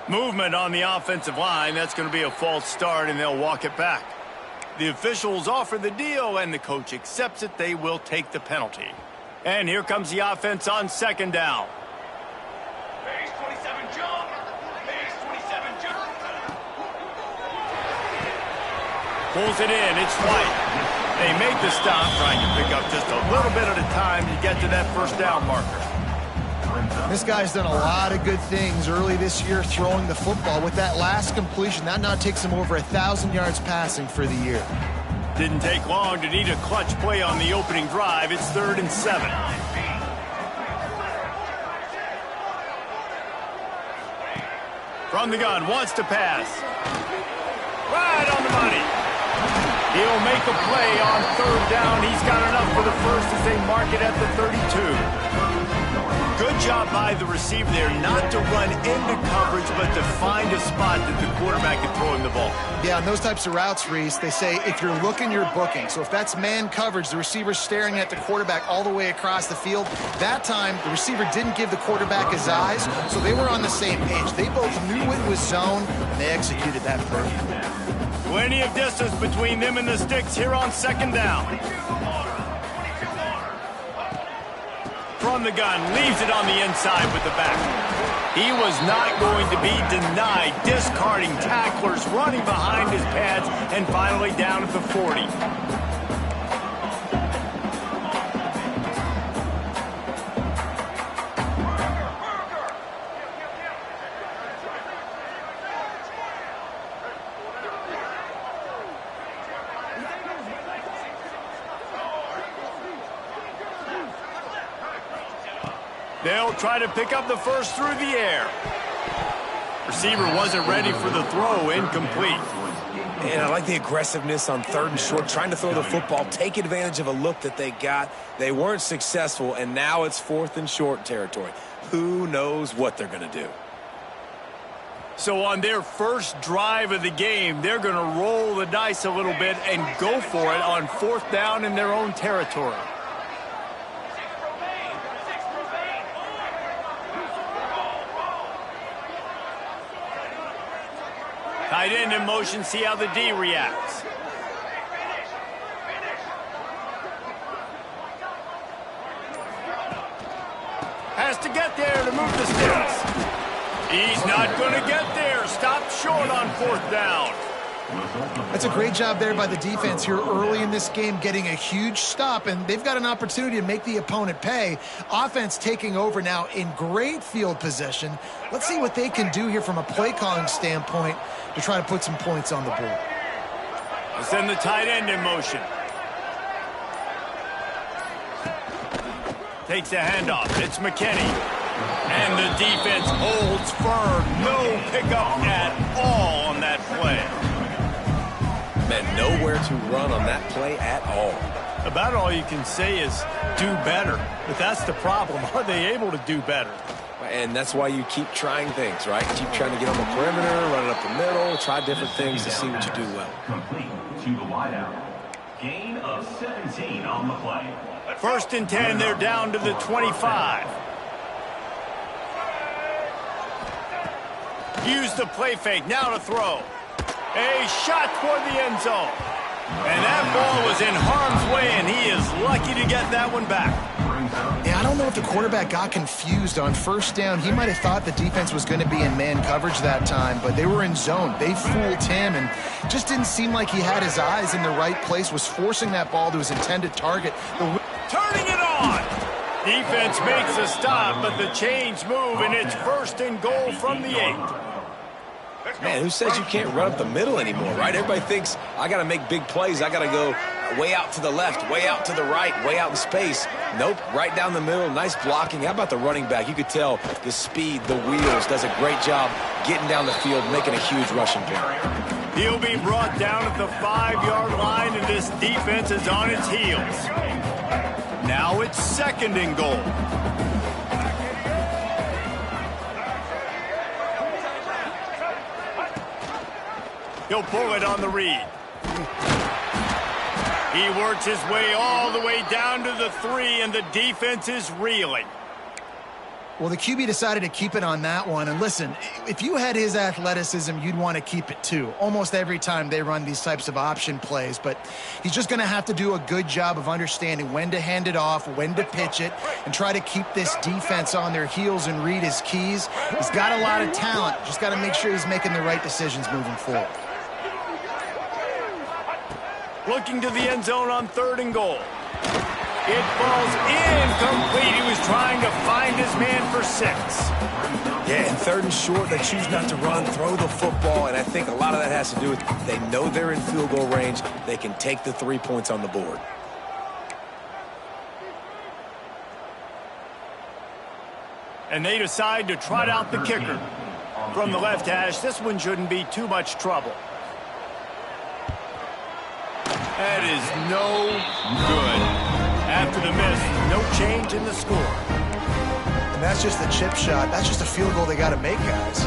Movement on the offensive line. That's going to be a false start, and they'll walk it back. The officials offer the deal, and the coach accepts it. They will take the penalty. And here comes the offense on second down. Base 27 jump. Base 27 jump. Pulls it in. It's White. They make the stop, trying to pick up just a little bit at a time to get to that first down marker. This guy's done a lot of good things early this year throwing the football. With that last completion, that now takes him over 1,000 yards passing for the year. Didn't take long to need a clutch play on the opening drive. It's 3rd and 7. From the gun, wants to pass. Right on the money. He'll make a play on 3rd down. He's got enough for the first as they mark it at the 32. Good job by the receiver there not to run into coverage, but to find a spot that the quarterback can throw him the ball. Yeah, on those types of routes, Reese, they say if you're looking, you're booking. So if that's man coverage, the receiver's staring at the quarterback all the way across the field. That time, the receiver didn't give the quarterback his eyes, so they were on the same page. They both knew it was zone, and they executed that perfectly. Plenty of distance between them and the sticks here on second down. From the gun, leaves it on the inside with the back. He was not going to be denied, discarding tacklers, running behind his pads, and finally down at the 40. They'll try to pick up the first through the air. Receiver wasn't ready for the throw, incomplete. And I like the aggressiveness on 3rd and short, trying to throw the football, take advantage of a look that they got. They weren't successful, and now it's 4th and short territory. Who knows what they're going to do? So on their first drive of the game, they're going to roll the dice a little bit and go for it on 4th down in their own territory. Tight end in motion, see how the D reacts. Has to get there to move the sticks. He's not going to get there. Stopped short on 4th down. That's a great job there by the defense here early in this game, getting a huge stop, and they've got an opportunity to make the opponent pay. Offense taking over now in great field position. Let's see what they can do here from a play calling standpoint to try to put some points on the board. Let's send the tight end in motion. Takes a handoff. It's McKinney. And the defense holds firm. No pickup at all on that play. Man, nowhere to run on that play at all. About all you can say is do better. But that's the problem. Are they able to do better? And that's why you keep trying things, right? Keep trying to get on the perimeter, run it up the middle, try different things to see what you do well. Complete to the wideout. Gain of 17 on the play. 1st and 10, they're down to the 25. Use the play fake, now to throw. A shot toward the end zone. And that ball was in harm's way, and he is lucky to get that one back. Yeah, I don't know if the quarterback got confused on 1st down. He might have thought the defense was going to be in man coverage that time, but they were in zone. They fooled him, and just didn't seem like he had his eyes in the right place, was forcing that ball to his intended target. Turning it on. Defense makes a stop, but the chains move, and it's 1st and goal from the 8. Man, who says you can't run up the middle anymore, right? Everybody thinks I got to make big plays. I got to go way out to the left, way out to the right, way out in space. Nope, right down the middle. Nice blocking. How about the running back? You could tell the speed, the wheels, does a great job getting down the field, making a huge rushing play. He'll be brought down at the 5-yard line, and this defense is on its heels. Now it's 2nd and goal. He'll pull it on the read. He works his way all the way down to the 3, and the defense is reeling. Well, the QB decided to keep it on that one. And listen, if you had his athleticism, you'd want to keep it too. Almost every time they run these types of option plays. But he's just going to have to do a good job of understanding when to hand it off, when to pitch it, and try to keep this defense on their heels and read his keys. He's got a lot of talent. Just got to make sure he's making the right decisions moving forward. Looking to the end zone on 3rd and goal. It falls incomplete. He was trying to find his man for 6. Yeah, and 3rd and short, they choose not to run, throw the football, and I think a lot of that has to do with they know they're in field goal range. They can take the 3 points on the board. And they decide to trot out the kicker. From the left hash, this one shouldn't be too much trouble. That is no good. After the miss, no change in the score. And that's just the chip shot. That's just a field goal they got to make, guys.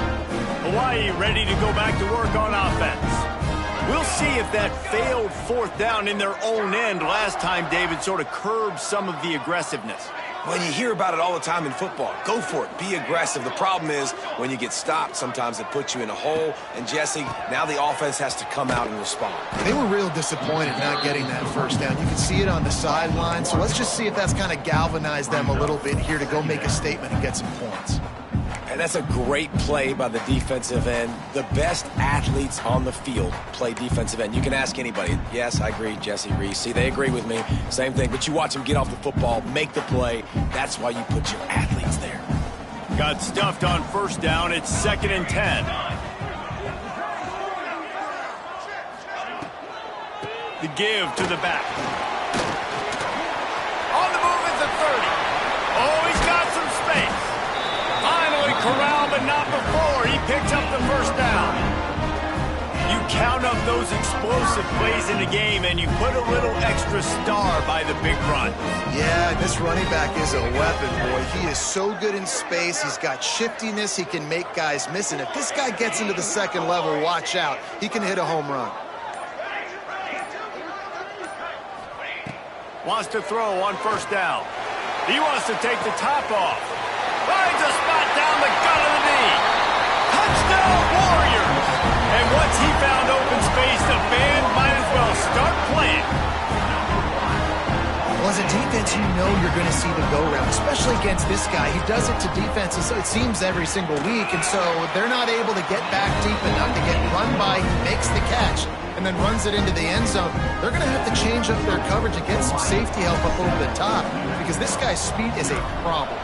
Hawaii ready to go back to work on offense. We'll see if that failed 4th down in their own end last time David sort of curbed some of the aggressiveness. Well, you hear about it all the time in football. Go for it. Be aggressive. The problem is when you get stopped, sometimes it puts you in a hole. And, Jesse, now the offense has to come out and respond. They were real disappointed not getting that 1st down. You can see it on the sideline. So let's just see if that's kind of galvanized them a little bit here to go make a statement and get some points. And that's a great play by the defensive end. The best athletes on the field play defensive end. You can ask anybody. Yes, I agree, Jesse Reese. See, they agree with me. Same thing. But you watch them get off the football, make the play. That's why you put your athletes there. Got stuffed on 1st down. It's 2nd and 10. The give to the back. On the move at the 30. Oh, he's got some space. Finally corralled, but not before. He picks up the 1st down. You count up those explosive plays in the game, and you put a little extra star by the big run. Yeah, this running back is a weapon, boy. He is so good in space. He's got shiftiness. He can make guys miss. And if this guy gets into the 2nd level, watch out. He can hit a home run. Wants to throw on 1st down. He wants to take the top off. Finds a spot down the gut of the knee. Touchdown, Warriors! And once he found open space, the band might as well start playing. Well, as a defense, you know you're going to see the go-round, especially against this guy. He does it to defenses, it seems, every single week, and so they're not able to get back deep enough to get run by. He makes the catch and then runs it into the end zone. They're going to have to change up their coverage and get some safety help up over the top because this guy's speed is a problem.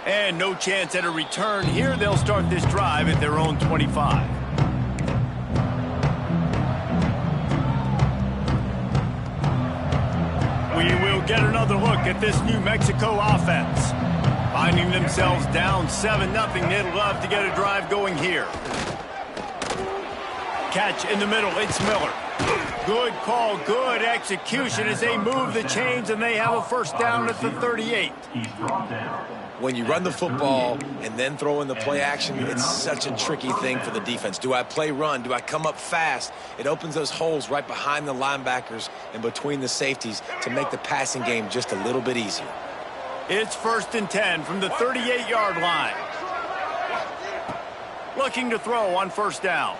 And no chance at a return here. They'll start this drive at their own 25. We will get another look at this New Mexico offense. Finding themselves down 7-0, they'd love to get a drive going here. Catch in the middle, it's Miller. Good call, good execution as they move the chains, and they have a 1st down at the 38. When you run the football and then throw in the play action, it's such a tricky thing for the defense. Do I play run? Do I come up fast? It opens those holes right behind the linebackers and between the safeties to make the passing game just a little bit easier. It's 1st and 10 from the 38-yard line. Looking to throw on 1st down.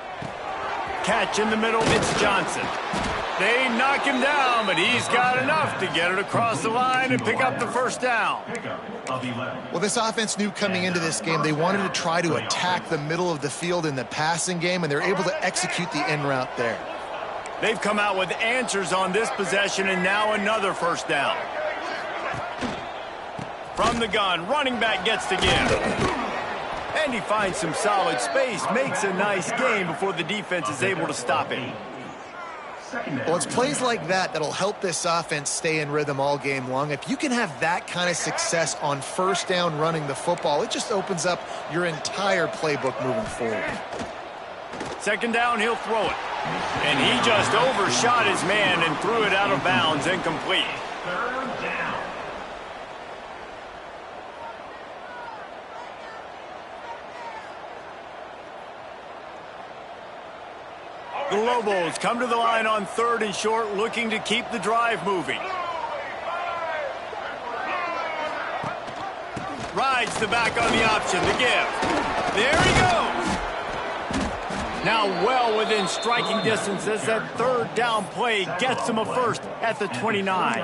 Catch in the middle, it's Johnson. They knock him down, but he's got enough to get it across the line and pick up the 1st down. Well, this offense knew coming into this game they wanted to try to attack the middle of the field in the passing game, and they're able to execute the in route there. They've come out with answers on this possession, and now another 1st down. From the gun, running back gets the give. And he finds some solid space, makes a nice gain before the defense is able to stop him. Well, it's plays like that that'll help this offense stay in rhythm all game long. If you can have that kind of success on 1st down running the football, it just opens up your entire playbook moving forward. 2nd down, he'll throw it. And he just overshot his man and threw it out of bounds, incomplete. 3rd down. The Lobos come to the line on 3rd and short, looking to keep the drive moving. Slides the back on the option, the give. There he goes. Now well within striking distance as that third down play gets him a first at the 29.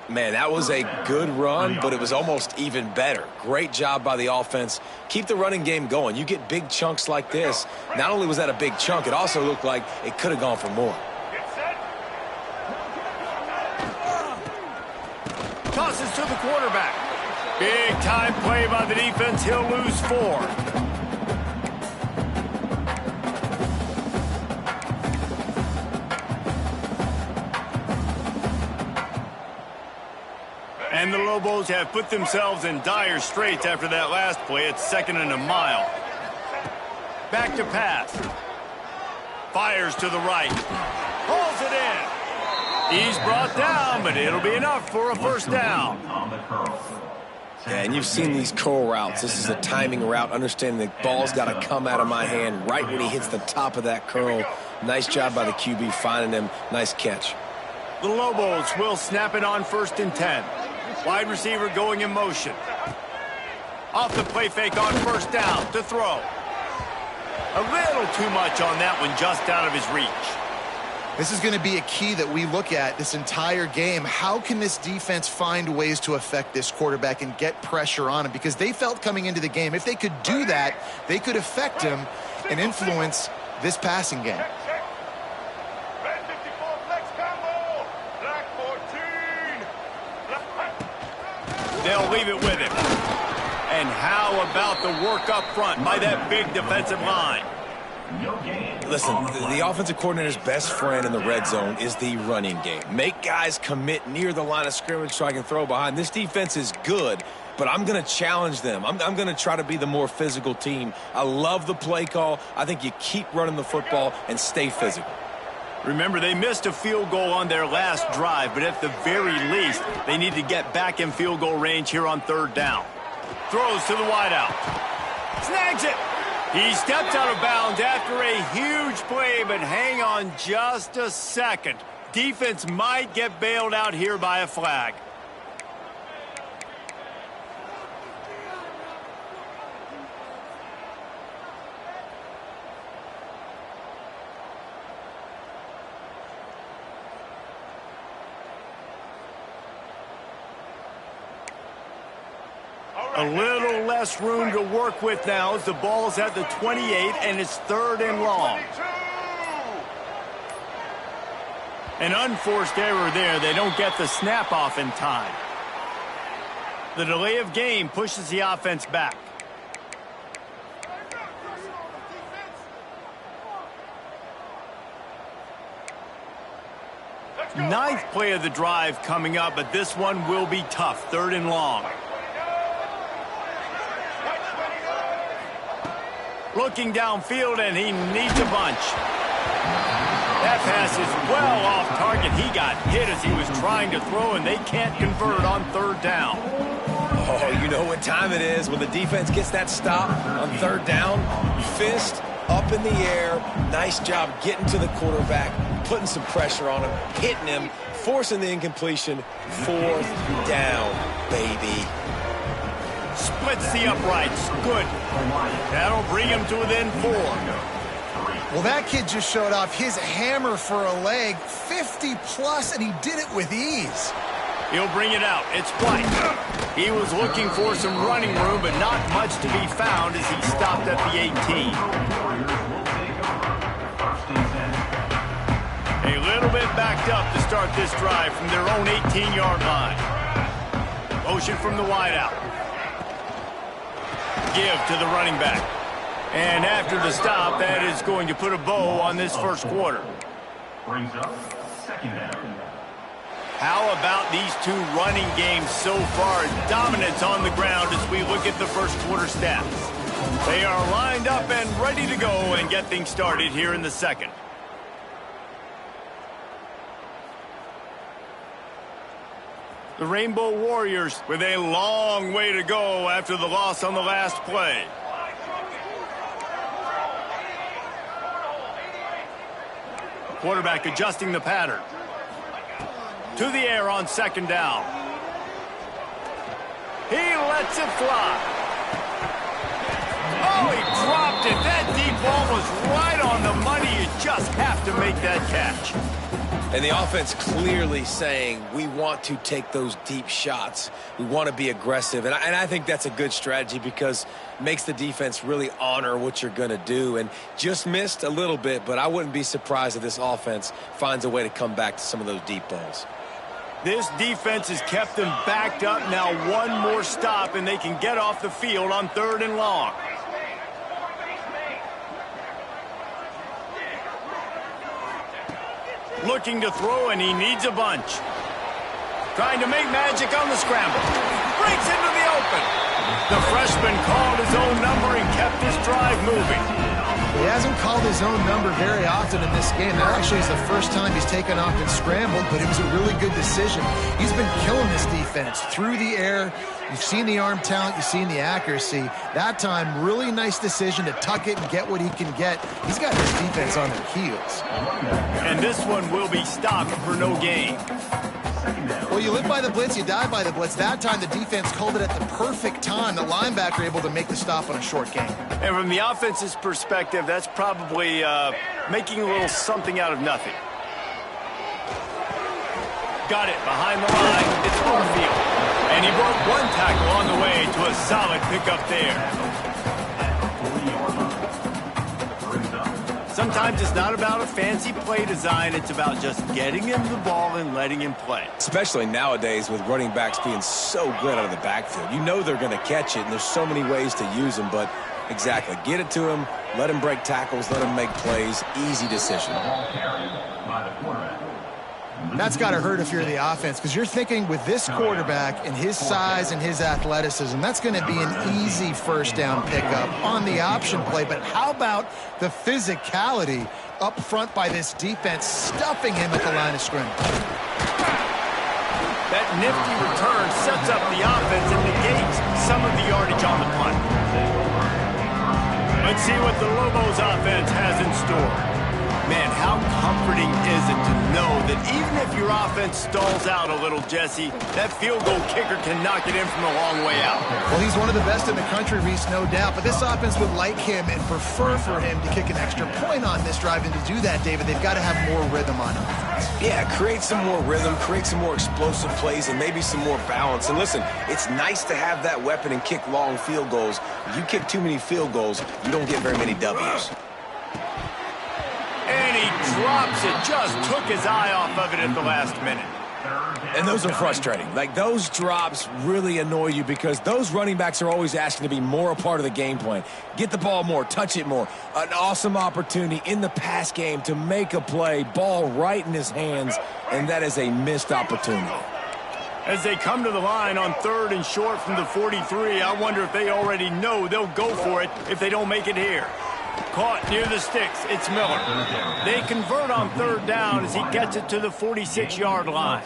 Man, that was a good run, but it was almost even better. Great job by the offense. Keep the running game going. You get big chunks like this. Not only was that a big chunk, it also looked like it could have gone for more. Tosses to the quarterback. Big time play by the defense. He'll lose 4. And the Lobos have put themselves in dire straits after that last play. It's 2nd and a mile. Back to pass. Fires to the right. Pulls it in. He's brought down, but it'll be enough for a first down. Yeah, and you've seen these curl routes. This is a timing route, understanding the ball's got to come out of my hand right when he hits the top of that curl. Nice job by the QB finding him. Nice catch. The Lobos will snap it on 1st and 10. Wide receiver going in motion. Off the play fake on 1st down to throw. A little too much on that one, just out of his reach. This is going to be a key that we look at this entire game. How can this defense find ways to affect this quarterback and get pressure on him? Because they felt coming into the game, if they could do that, they could affect him and influence this passing game. They'll leave it with him. And how about the work up front by that big defensive line? Listen, the offensive coordinator's best friend in the red zone is the running game. Make guys commit near the line of scrimmage so I can throw behind. This defense is good, but I'm going to challenge them. I'm going to try to be the more physical team. I love the play call. I think you keep running the football and stay physical. Remember, they missed a field goal on their last drive, but at the very least, they need to get back in field goal range here on 3rd down. Throws to the wideout. Snags it. He steps out of bounds after a huge play, but hang on just a second. Defense might get bailed out here by a flag. A little less room to work with now as the ball's at the 28 and it's 3rd and long. An unforced error there. They don't get the snap off in time. The delay of game pushes the offense back. Ninth play of the drive coming up, but this one will be tough. 3rd and long. Looking downfield, and he needs a bunch. That pass is well off target. He got hit as he was trying to throw, and they can't convert on 3rd down. Oh, you know what time it is when the defense gets that stop on 3rd down. Fist up in the air. Nice job getting to the quarterback, putting some pressure on him, hitting him, forcing the incompletion. 4th down, baby. Splits the uprights. Good. That'll bring him to within 4. Well, that kid just showed off his hammer for a leg, 50-plus, and he did it with ease. He'll bring it out. It's White. He was looking for some running room, but not much to be found as he stopped at the 18. A little bit backed up to start this drive from their own 18-yard line. Motion from the wideout. Give to the running back. And after the stop, that is going to put a bow on this first quarter. Brings up 2nd down. How about these two running games so far? Dominance on the ground as we look at the first quarter stats. They are lined up and ready to go and get things started here in the 2nd. The Rainbow Warriors with a long way to go after the loss on the last play. Quarterback adjusting the pattern. To the air on 2nd down. He lets it fly. Oh, he dropped it. That deep ball was right on the money. You just have to make that catch. And the offense clearly saying, we want to take those deep shots. We want to be aggressive. And I think that's a good strategy because it makes the defense really honor what you're going to do. And just missed a little bit, but I wouldn't be surprised if this offense finds a way to come back to some of those deep balls. This defense has kept them backed up. Now one more stop, and they can get off the field on 3rd and long. Looking to throw, and he needs a bunch. Trying to make magic on the scramble. Breaks into the open. The freshman called his own number and kept his drive moving. He hasn't called his own number very often in this game. That actually is the first time he's taken off and scrambled, but it was a really good decision. He's been killing this defense through the air. You've seen the arm talent, you've seen the accuracy. That time, really nice decision to tuck it and get what he can get. He's got his defense on their heels. And this one will be stopped for no gain. Well, you live by the blitz, you die by the blitz. That time, the defense called it at the perfect time. The linebacker able to make the stop on a short gain. And from the offense's perspective, that's probably making a little something out of nothing. Got it behind the line. It's Barfield. And he broke one tackle on the way to a solid pickup there. Sometimes it's not about a fancy play design. It's about just getting him the ball and letting him play. Especially nowadays with running backs being so good out of the backfield. You know they're going to catch it, and there's so many ways to use them. But exactly, get it to him, let him break tackles, let him make plays. Easy decision. That's got to hurt if you're the offense, because you're thinking with this quarterback and his size and his athleticism, that's going to be an easy first down pickup on the option play. But how about the physicality up front by this defense, stuffing him at the line of scrimmage? That nifty return sets up the offense and negates some of the yardage on the punt. Let's see what the Lobos offense has in store. Man, how comforting is it to know that even if your offense stalls out a little, Jesse, that field goal kicker can knock it in from a long way out. Well, he's one of the best in the country, Reese, no doubt. But this offense would like him and prefer for him to kick an extra point on this drive. And to do that, David, they've got to have more rhythm on offense. Yeah, create some more rhythm, create some more explosive plays, and maybe some more balance. And listen, it's nice to have that weapon and kick long field goals. If you kick too many field goals, you don't get very many W's. And he drops it, just took his eye off of it at the last minute. And those are frustrating. Like, those drops really annoy you because those running backs are always asking to be more a part of the game plan. Get the ball more, touch it more. An awesome opportunity in the pass game to make a play, ball right in his hands, and that is a missed opportunity. As they come to the line on 3rd and short from the 43, I wonder if they already know they'll go for it if they don't make it here. Caught near the sticks. It's Miller. They convert on 3rd down as he gets it to the 46-yard line.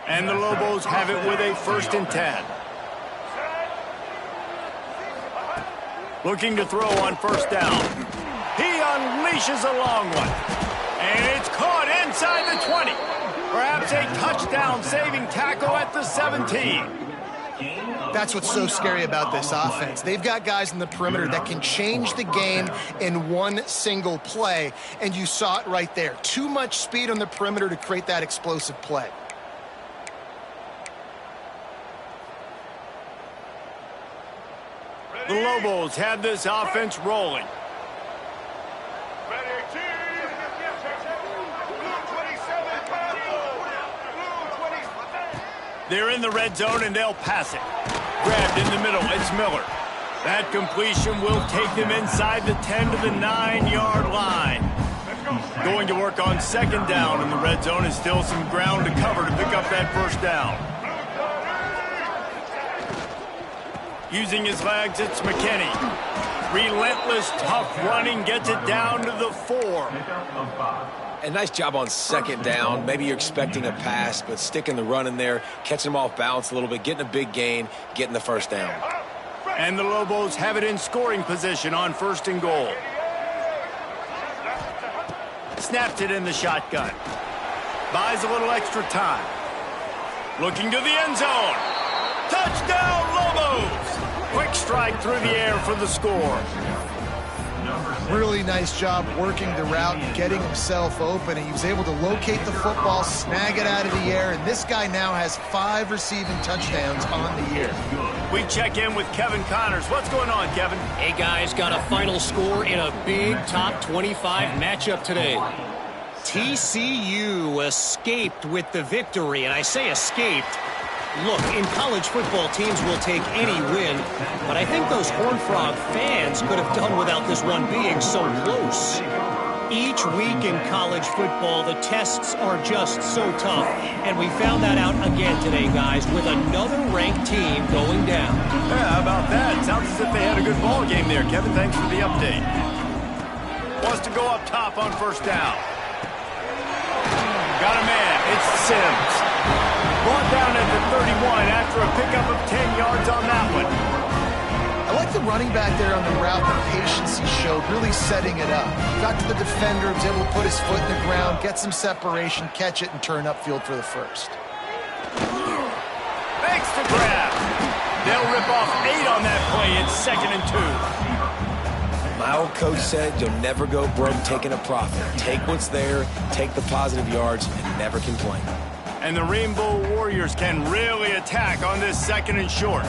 And the Lobos have it with a 1st and 10. Looking to throw on 1st down. He unleashes a long one. And it's caught inside the 20. Perhaps a touchdown-saving tackle at the 17. That's what's so scary about this offense. They've got guys in the perimeter that can change the game in one single play, and you saw it right there. Too much speed on the perimeter to create that explosive play. The Lobos have this offense rolling. They're in the red zone, and they'll pass it. Grabbed in the middle, it's Miller. That completion will take them inside the 10 to the 9-yard line. Going to work on 2nd down in the red zone, and still some ground to cover to pick up that 1st down. Using his legs, it's McKinney. Relentless, tough running, gets it down to the 4. A nice job on 2nd down. Maybe you're expecting a pass, but sticking the run in there, catching them off balance a little bit, getting a big gain, getting the 1st down. And the Lobos have it in scoring position on 1st and goal. Snaps it in the shotgun. Buys a little extra time. Looking to the end zone. Touchdown! Quick strike through the air for the score. Really nice job working the route and getting himself open. And he was able to locate the football, snag it out of the air, and this guy now has 5 receiving touchdowns on the year. We check in with Kevin Connors. What's going on, Kevin? Hey, guys, got a final score in a big top 25 matchup today. TCU escaped with the victory, and I say escaped. Look, in college football, teams will take any win, but I think those Horned Frog fans could have done without this one being so close. Each week in college football, the tests are just so tough, and we found that out again today, guys, with another ranked team going down. Yeah, how about that? Sounds as if they had a good ball game there, Kevin. Thanks for the update. Wants to go up top on first down. Got a man. It's Sims. Brought down at the 31 after a pickup of 10 yards on that one. I like the running back there on the route, the patience he showed, really setting it up. Got to the defender, was able to put his foot in the ground, get some separation, catch it, and turn upfield for the first. Makes the grab. They'll rip off 8 on that play. It's 2nd and 2. My old coach said you'll never go broke taking a profit. Take what's there, take the positive yards, and never complain. And the Rainbow Warriors can really attack on this 2nd and short.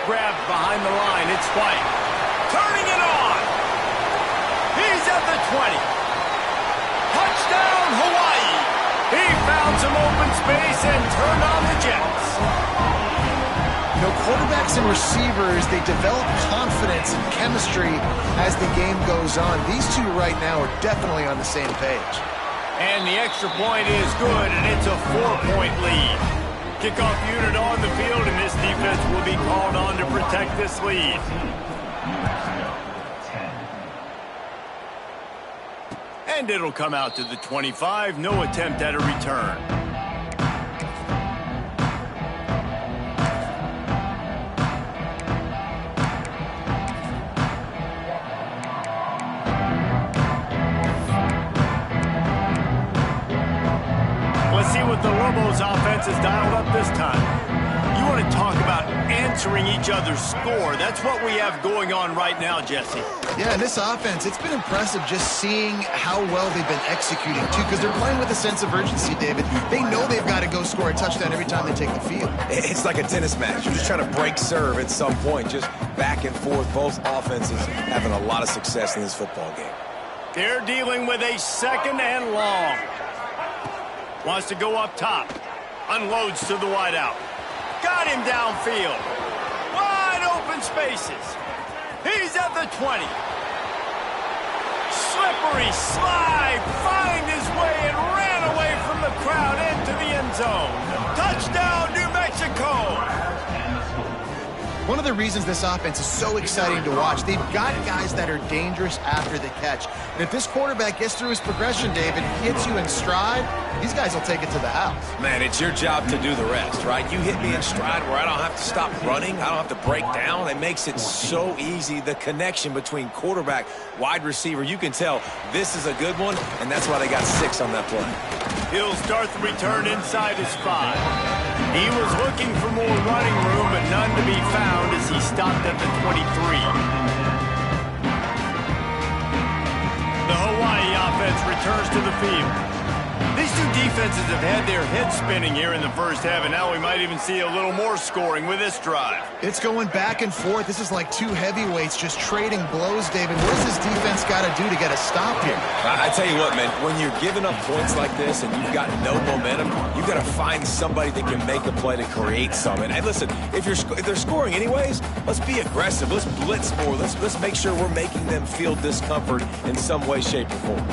Grabbed behind the line. It's White. Turning it on. He's at the 20. Touchdown, Hawaii. He found some open space and turned on the Jets. You know, quarterbacks and receivers, they develop confidence and chemistry as the game goes on. These two right now are definitely on the same page. And the extra point is good, and it's a 4-point lead. Kickoff unit on the field, and this defense will be called on to protect this lead. And it'll come out to the 25. No attempt at a return. The Lobos offense is dialed up this time. You want to talk about answering each other's score. That's what we have going on right now, Jesse. Yeah, and this offense, it's been impressive just seeing how well they've been executing, too, because they're playing with a sense of urgency, David. They know they've got to go score a touchdown every time they take the field. It's like a tennis match. You're just trying to break serve at some point, just back and forth. Both offenses having a lot of success in this football game. They're dealing with a 2nd and long. Wants to go up top. Unloads to the wideout. Got him downfield. Wide open spaces. He's at the 20. Slippery slide. Find his way and ran away from the crowd into the end zone. Touchdown, New Mexico. One of the reasons this offense is so exciting to watch, they've got guys that are dangerous after the catch. And if this quarterback gets through his progression, David, hits you in stride, these guys will take it to the house. Man, it's your job to do the rest, right? You hit me in stride where I don't have to stop running. I don't have to break down. It makes it so easy. The connection between quarterback, wide receiver, you can tell this is a good one, and that's why they got 6 on that play. He'll start the return inside his 5. He was looking for more running room, but none to be found as he stopped at the 23. The Hawaii offense returns to the field. These two defenses have had their heads spinning here in the first half, and now we might even see a little more scoring with this drive. It's going back and forth. This is like two heavyweights just trading blows, David. What does this defense got to do to get a stop here? I tell you what, man, when you're giving up points like this and you've got no momentum, you've got to find somebody that can make a play to create something. And listen, if they're scoring anyways, let's be aggressive. Let's blitz more. Let's make sure we're making them feel discomfort in some way, shape, or form.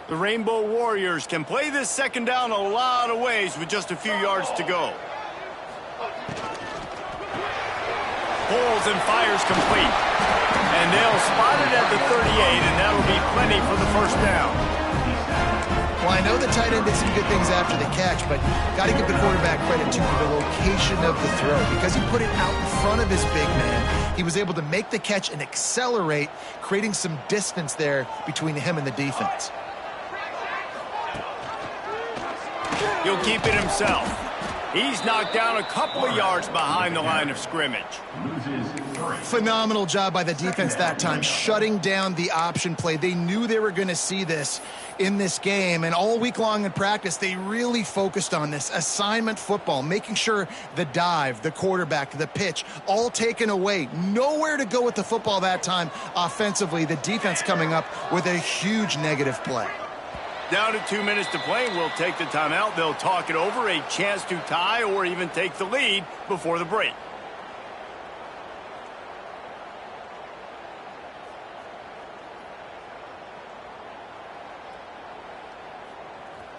The Rainbow Warriors can play this 2nd down a lot of ways with just a few yards to go. Pulls and fires complete. And they'll spot it at the 38, and that'll be plenty for the first down. Well, I know the tight end did some good things after the catch, but got to give the quarterback credit, too, for the location of the throw. Because he put it out in front of his big man, he was able to make the catch and accelerate, creating some distance there between him and the defense. He'll keep it himself. He's knocked down a couple of yards behind the line of scrimmage. Phenomenal job by the defense that time, shutting down the option play. They knew they were going to see this in this game, and all week long in practice, they really focused on this assignment football, making sure the dive, the quarterback, the pitch, all taken away. Nowhere to go with the football that time offensively. The defense coming up with a huge negative play. Down to 2 minutes to play. We'll take the timeout. They'll talk it over, a chance to tie or even take the lead before the break.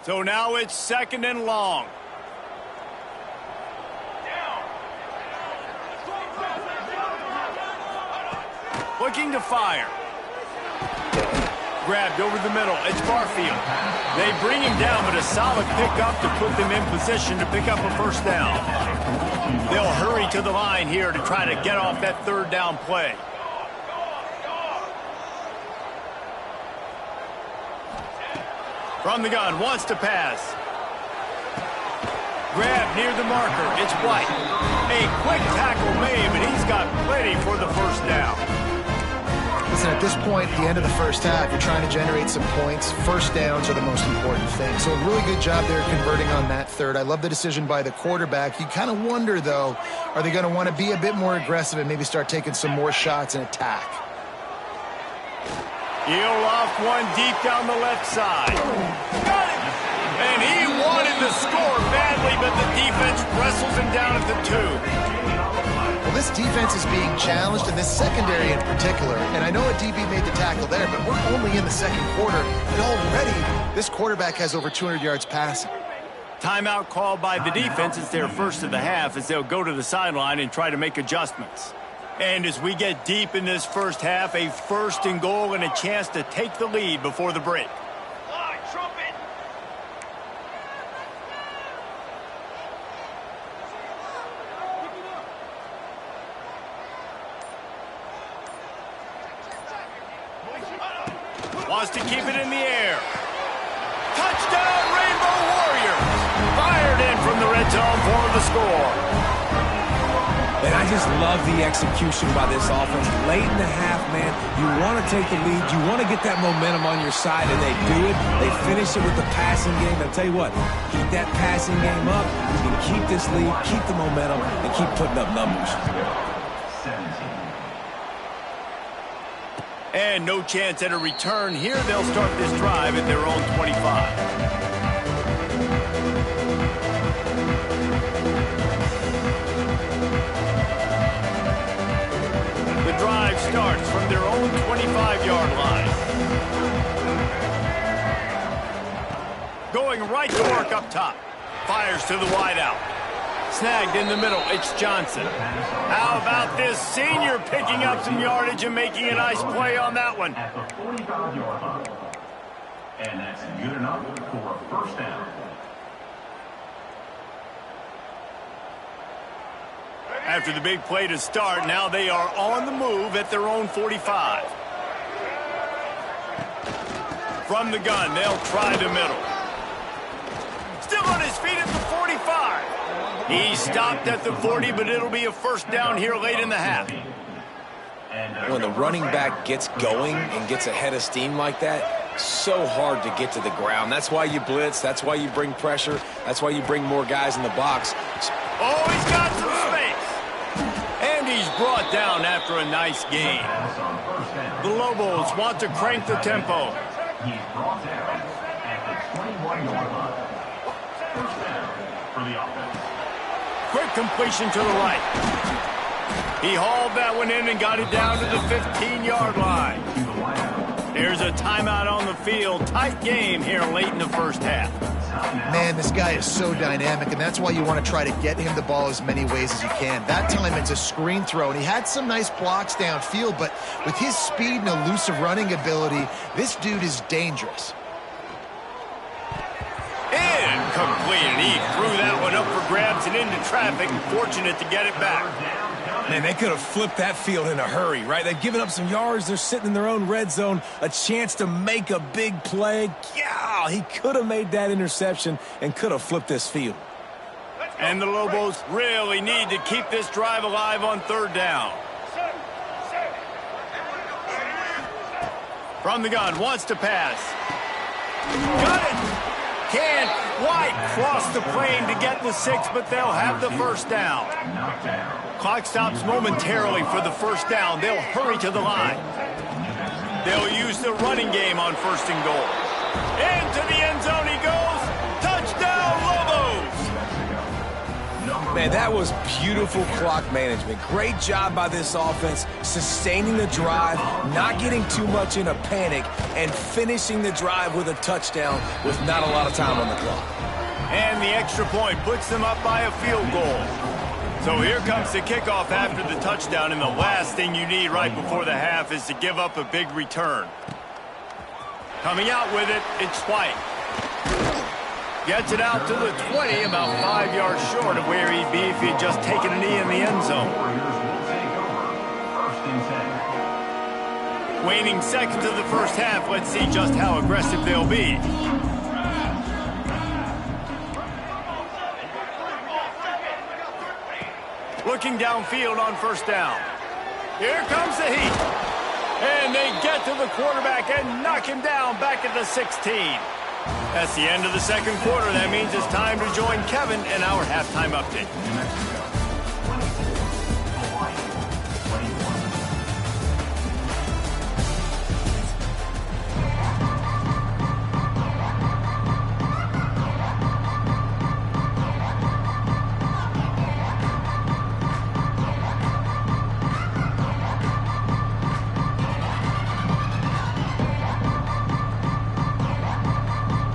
So now it's 2nd and long. Looking to fire. Grabbed over the middle. It's Barfield. They bring him down, but a solid pickup to put them in position to pick up a first down. They'll hurry to the line here to try to get off that 3rd down play. From the gun, wants to pass. Grab near the marker. It's White. A quick tackle made, but he's got plenty for the first down. Listen, at this point, at the end of the first half, you're trying to generate some points. First downs are the most important thing. So a really good job there converting on that 3rd. I love the decision by the quarterback. You kind of wonder, though, are they going to want to be a bit more aggressive and maybe start taking some more shots and attack? He'll loft one deep down the left side. Got it! And he wanted to score badly, but the defense wrestles him down at the 2. Well, this defense is being challenged, and this secondary in particular. And I know a DB made the tackle there, but we're only in the 2nd quarter, and already this quarterback has over 200 yards passing. Timeout called by the defense. It's their first of the half as they'll go to the sideline and try to make adjustments. And as we get deep in this first half, a 1st and goal and a chance to take the lead before the break. Wants to keep it in the air. Touchdown, Rainbow Warriors! Fired in from the red zone for the score. And I just love the execution by this offense. Late in the half, man, you want to take the lead. You want to get that momentum on your side, and they do it. They finish it with the passing game. I'll tell you what, keep that passing game up. You can keep this lead, keep the momentum, and keep putting up numbers. And no chance at a return here. They'll start this drive at their own 25. Drive starts from their own 25-yard line. Going right to work up top. Fires to the wideout. Snagged in the middle. It's Johnson. How about this senior picking up some yardage and making a nice play on that one? At the 45-yard line. And that's good enough for a first down. After the big play to start, now they are on the move at their own 45. From the gun, they'll try the middle. Still on his feet at the 45. He stopped at the 40, but it'll be a first down here late in the half. When the running back gets going and gets ahead of steam like that, so hard to get to the ground. That's why you blitz. That's why you bring pressure. That's why you bring more guys in the box. Oh, he's got some space. And he's brought down after a nice gain. The Lobos want to crank the tempo. He's brought down at the 21-yard line. First down for the offense. Quick completion to the right. He hauled that one in and got it down to the 15-yard line. There's a timeout on the field. Tight game here late in the first half. Man, this guy is so dynamic, and that's why you want to try to get him the ball as many ways as you can. That time it's a screen throw, and he had some nice blocks downfield, but with his speed and elusive running ability, this dude is dangerous. Incomplete, and he threw that one up for grabs and into traffic, fortunate to get it back. Man, they could have flipped that field in a hurry, right? They've given up some yards. They're sitting in their own red zone. A chance to make a big play. Yeah, he could have made that interception and could have flipped this field. And the Lobos really need to keep this drive alive on third down. From the gun, wants to pass. Got it! Can't quite cross the plane to get the 6, but they'll have the first down. Clock stops momentarily for the first down. They'll hurry to the line. They'll use the running game on first and goal. Into the end zone he goes. Touchdown, Lobos! Man, that was beautiful clock management. Great job by this offense, sustaining the drive, not getting too much in a panic, and finishing the drive with a touchdown with not a lot of time on the clock. And the extra point puts them up by a field goal. So here comes the kickoff after the touchdown, and the last thing you need right before the half is to give up a big return. Coming out with it, it's White. Gets it out to the 20, about 5 yards short of where he'd be if he'd just taken a knee in the end zone. Waning seconds of the first half, let's see just how aggressive they'll be. Looking downfield on first down. Here comes the heat. And they get to the quarterback and knock him down back at the 16. That's the end of the second quarter. That means it's time to join Kevin in our halftime update.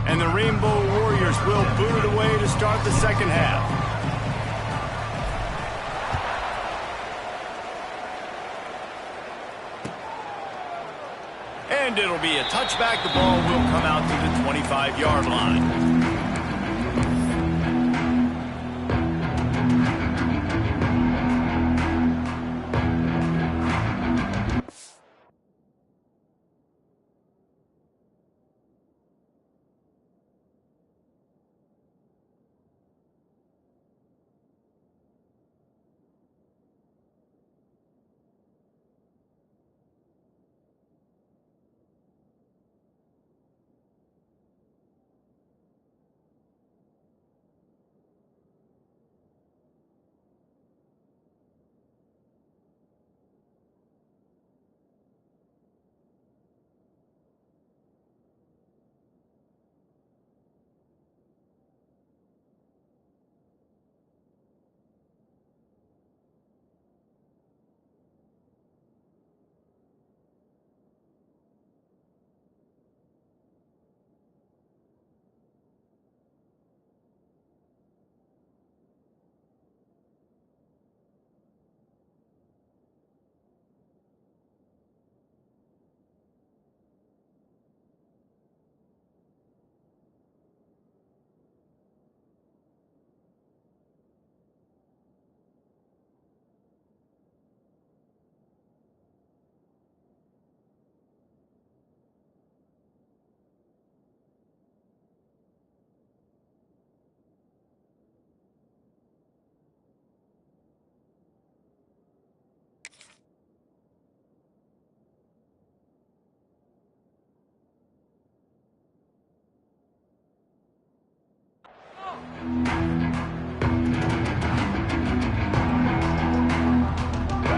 And the Rainbow Warriors will boot it away to start the second half. And it'll be a touchback. The ball will come out to the 25-yard line.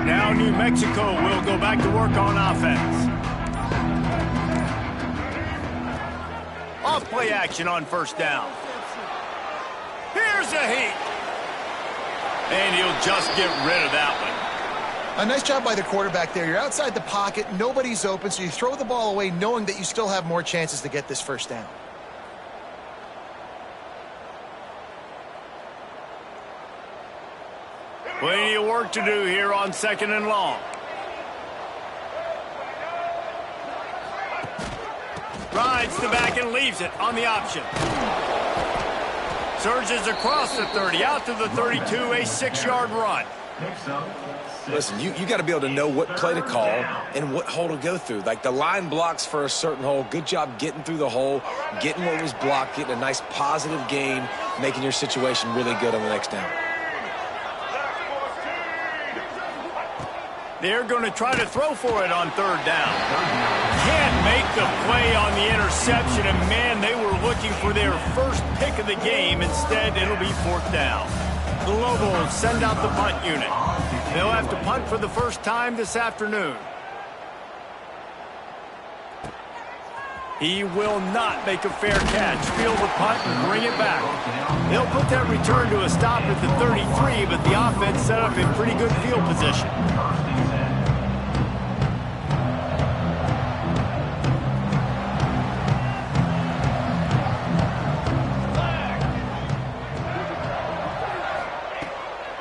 Now New Mexico will go back to work on offense. Off play action on first down. Here's a heat. And he'll just get rid of that one. A nice job by the quarterback there. You're outside the pocket, nobody's open, so you throw the ball away knowing that you still have more chances to get this first down. Plenty of work to do here on second and long. Rides the back and leaves it on the option. Surges across the 30, out to the 32, a 6-yard run. Picks up 6. Listen, you got to be able to know what play to call and what hole to go through. Like the line blocks for a certain hole. Good job getting through the hole, getting what was blocked, getting a nice positive gain, making your situation really good on the next down. They're going to try to throw for it on third down. Can't make the play on the interception, and man, they were looking for their first pick of the game. Instead, it'll be fourth down. The Lobos send out the punt unit. They'll have to punt for the first time this afternoon. He will not make a fair catch. Field the punt and bring it back. They'll put that return to a stop at the 33, but the offense set up in pretty good field position.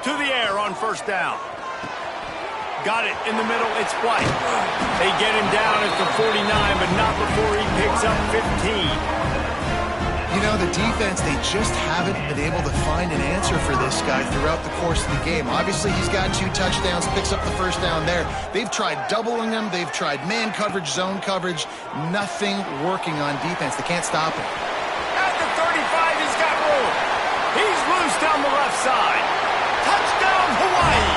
To the air on first down. Got it in the middle. It's White. They get him down at the 49, but not before he picks up 15. You know, the defense, they just haven't been able to find an answer for this guy throughout the course of the game. Obviously, he's got 2 touchdowns, picks up the first down there. They've tried doubling him. They've tried man coverage, zone coverage. Nothing working on defense. They can't stop him. At the 35, he's got room. He's loose down the left side. Touchdown, Hawaii.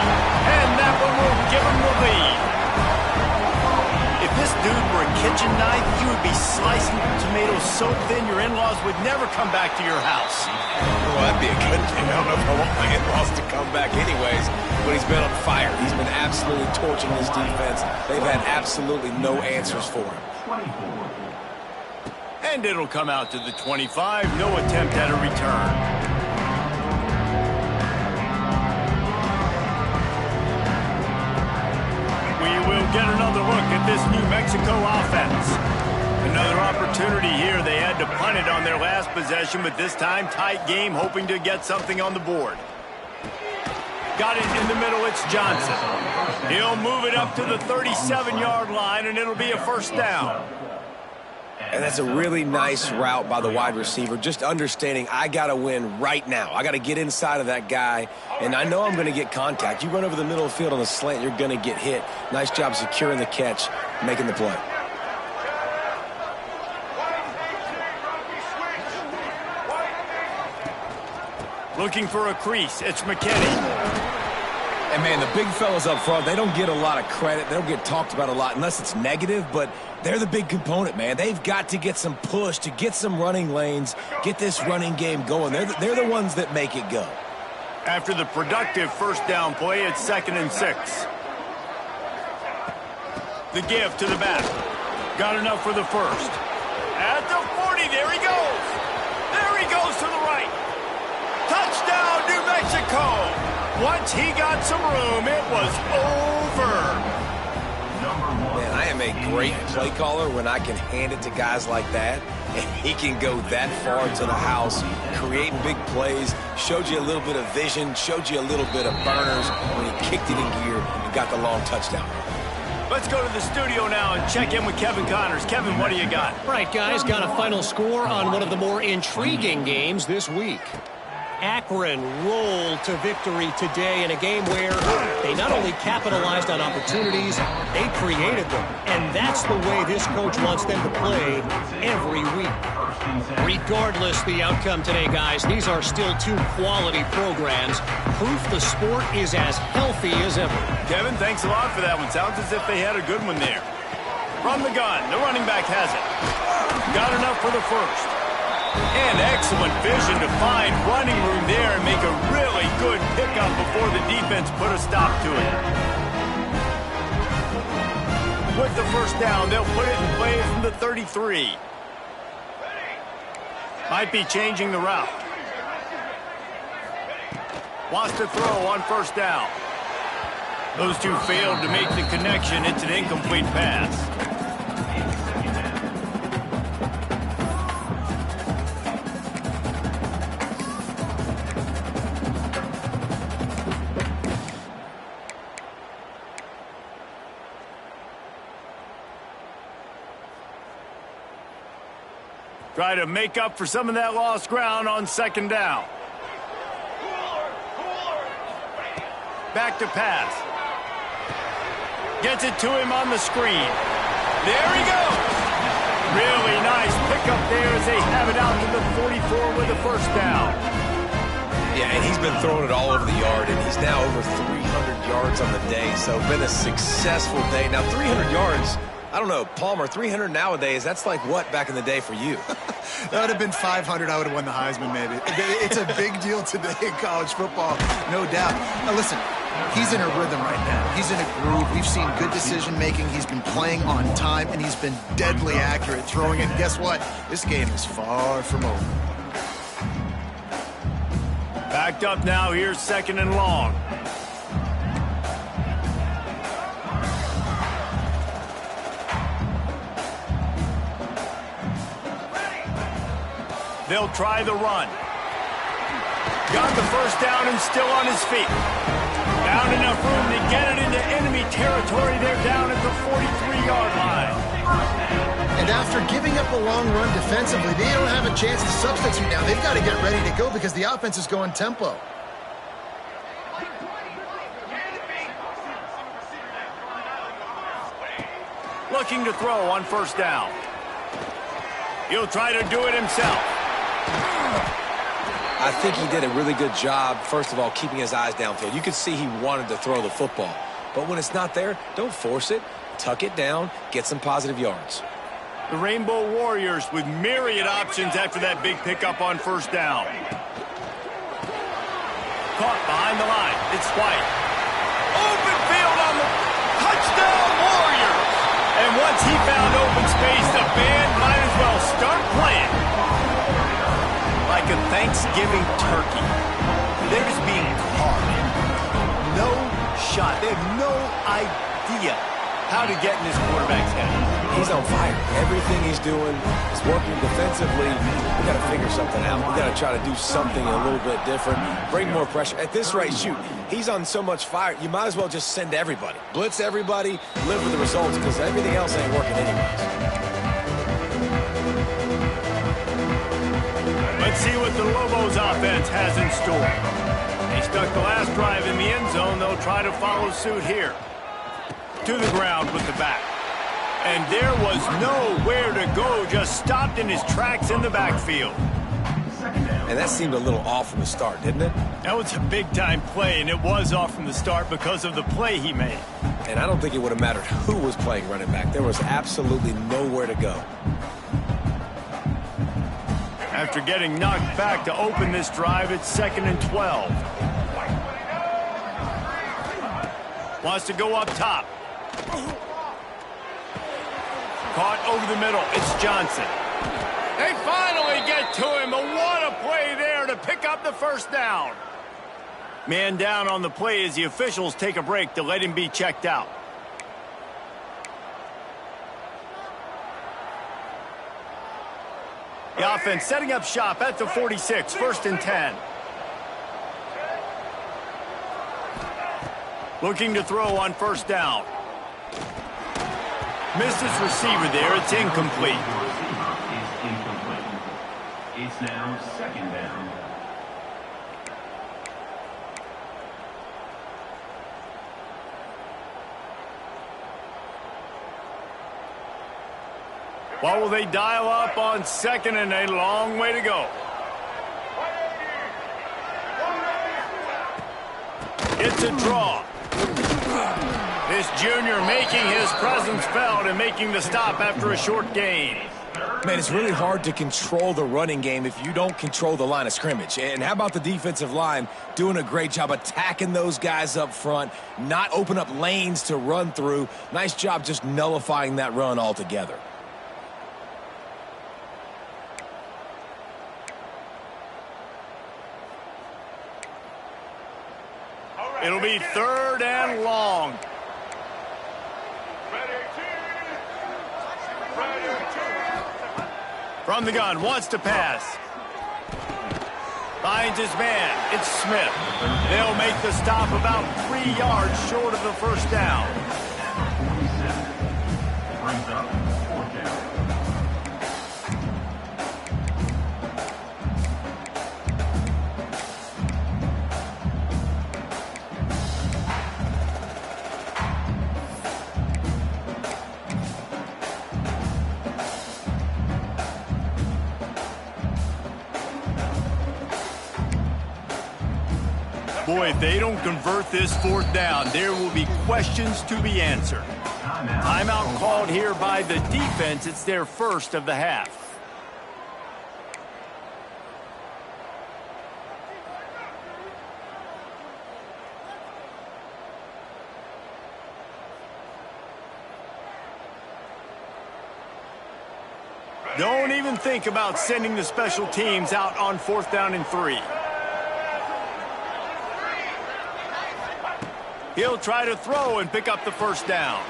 And that one will give him the lead. If this dude were a kitchen knife, you would be slicing tomatoes so thin your in-laws would never come back to your house. Well, that'd be a good thing. I don't know if I want my in-laws to come back anyways, but he's been on fire. He's been absolutely torching this defense. They've had absolutely no answers for him. And it'll come out to the 25. No attempt at a return. We'll get another look at this New Mexico offense. Another opportunity here. They had to punt it on their last possession, but this time tight game, hoping to get something on the board. Got it in the middle. It's Johnson. He'll move it up to the 37-yard line, and it'll be a first down. And that's a really nice route by the wide receiver, just understanding I got to win right now. I got to get inside of that guy, and I know I'm going to get contact. You run over the middle of the field on the slant, you're going to get hit. Nice job securing the catch, making the play. Looking for a crease. It's McKinney. And, man, the big fellas up front, they don't get a lot of credit. They don't get talked about a lot unless it's negative, but they're the big component, man. They've got to get some push, to get some running lanes, get this running game going. They're the ones that make it go. After the productive first down play, it's 2nd and 6. The give to the back. Got enough for the first. At the 40, there he goes. There he goes to the right. Touchdown, New Mexico. Once he got some room, it was over. Man, I am a great play caller when I can hand it to guys like that, and he can go that far to the house, creating big plays, showed you a little bit of vision, showed you a little bit of burners when he kicked it in gear and got the long touchdown. Let's go to the studio now and check in with Kevin Connors. Kevin, what do you got? Right, guys, got a final score on one of the more intriguing games this week. Akron rolled to victory today in a game where they not only capitalized on opportunities, they created them. And that's the way this coach wants them to play every week. Regardless the outcome today, guys, these are still 2 quality programs. Proof the sport is as healthy as ever. Kevin, thanks a lot for that one. Sounds as if they had a good one there. From the gun, the running back has it. Got enough for the first. And excellent vision to find running room there and make a really good pickup before the defense put a stop to it. With the first down, they'll put it in play from the 33. Might be changing the route. Wants to throw on first down. Those two failed to make the connection. It's an incomplete pass. Try to make up for some of that lost ground on second down. back to pass. Gets it to him on the screen. There he goes. Really nice pickup there as they have it out to the 44 with a first down. Yeah, and he's been throwing it all over the yard, and he's now over 300 yards on the day, so been a successful day. Now, 300 yards, I don't know, Palmer, 300 nowadays, that's like what back in the day for you? That would have been 500. I would have won the Heisman, maybe. It's a big deal today in college football, no doubt. Now, listen, he's in a rhythm right now. He's in a groove. We've seen good decision-making. He's been playing on time, and he's been deadly accurate throwing it. And guess what? This game is far from over. Backed up now. Here's 2nd and long. They'll try the run. Got the first down and still on his feet. Found enough room to get it into enemy territory. They're down at the 43-yard line. And after giving up a long run defensively, they don't have a chance to substitute now. They've got to get ready to go because the offense is going tempo. Looking to throw on first down. He'll try to do it himself. I think he did a really good job, first of all, keeping his eyes downfield. You could see he wanted to throw the football. But when it's not there, don't force it. Tuck it down. Get some positive yards. The Rainbow Warriors with myriad options after that big pickup on first down. Caught behind the line. It's White. Open field on the touchdown Warriors. And once he found open space, the band might as well start playing. Like a Thanksgiving turkey. They're just being carved. No shot. They have no idea how to get in this quarterback's head. He's on fire. Everything he's doing is working defensively. We got to figure something out. We got to try to do something a little bit different. Bring more pressure. At this rate, shoot, he's on so much fire, you might as well just send everybody. Blitz everybody, live with the results, because everything else ain't working anyways. Let's see what the Lobos offense has in store. They stuck the last drive in the end zone. They'll try to follow suit here. To the ground with the back. And there was nowhere to go, just stopped in his tracks in the backfield. And that seemed a little off from the start, didn't it? That was a big-time play, and it was off from the start because of the play he made. And I don't think it would have mattered who was playing running back. There was absolutely nowhere to go. After getting knocked back to open this drive, it's 2nd and 12. Wants to go up top. Caught over the middle. It's Johnson. They finally get to him, but what a play there to pick up the first down. Man down on the play as the officials take a break to let him be checked out. The offense setting up shop at the 46, 1st and 10. Looking to throw on first down. Missed his receiver there. It's incomplete. It's now 2nd down. What will they dial up on 2nd and a long way to go? It's a draw. This junior making his presence felt and making the stop after a short gain. Man, it's really hard to control the running game if you don't control the line of scrimmage. And how about the defensive line doing a great job attacking those guys up front, not open up lanes to run through. Nice job just nullifying that run altogether. It'll be 3rd and long. From the gun, wants to pass. Finds his man. It's Smith. They'll make the stop about 3 yards short of the first down. 47 brings up 4th down. Boy, if they don't convert this fourth down, there will be questions to be answered. Timeout called here by the defense. It's their first of the half. Don't even think about sending the special teams out on 4th down and 3. He'll try to throw and pick up the first down.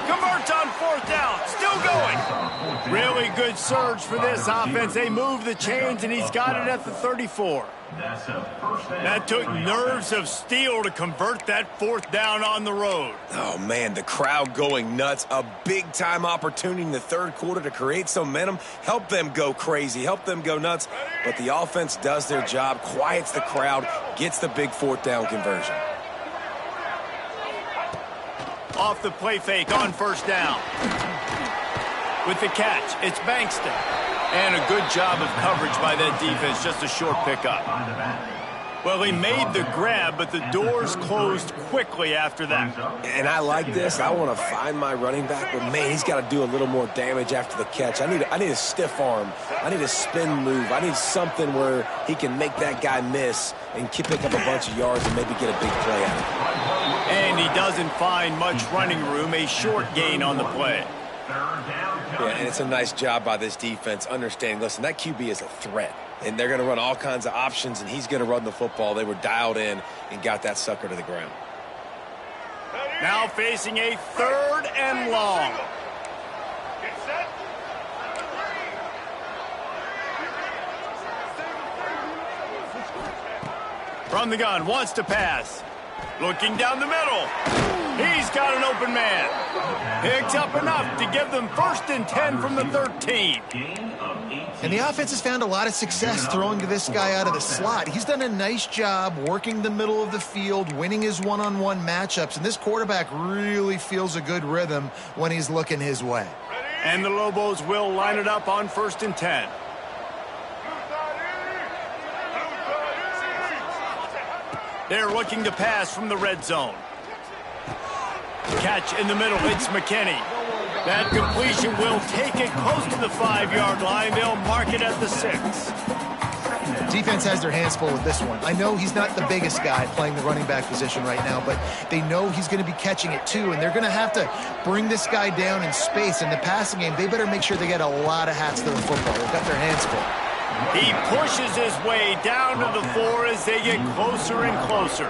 Converts on 4th down. Still going. Really good surge for this offense. They move the chains, and he's got it at the 34. That took nerves of steel to convert that 4th down on the road. Oh, man, the crowd going nuts. A big-time opportunity in the third quarter to create some momentum, help them go crazy, help them go nuts. But the offense does their job, quiets the crowd, gets the big 4th down conversion. Off the play fake on 1st down. With the catch, it's Bankston. And a good job of coverage by that defense, just a short pickup. Well, he made the grab, but the doors closed quickly after that. And I like this. I want to find my running back, but, man, he's got to do a little more damage after the catch. I need a stiff arm. I need a spin move. I need something where he can make that guy miss and pick up a bunch of yards and maybe get a big play out of it. And he doesn't find much running room, a short gain on the play. Yeah, and it's a nice job by this defense understanding, listen, that QB is a threat. And they're going to run all kinds of options, and he's going to run the football. They were dialed in and got that sucker to the ground. Now facing a 3rd and long. From the gun, wants to pass. Looking down the middle. He's got an open man. Picks up enough to give them 1st and 10 from the 13. And the offense has found a lot of success throwing to this guy out of the slot. He's done a nice job working the middle of the field, winning his one-on-one matchups, and this quarterback really feels a good rhythm when he's looking his way. And the Lobos will line it up on 1st and 10. They're looking to pass from the red zone. Catch in the middle, it's McKinney. That completion will take it close to the 5-yard line. They'll mark it at the 6. Defense has their hands full with this one. I know he's not the biggest guy playing the running back position right now, but they know he's going to be catching it too, and they're going to have to bring this guy down in space. In the passing game, they better make sure they get a lot of hats to the football. They've got their hands full. He pushes his way down to the 4 as they get closer and closer.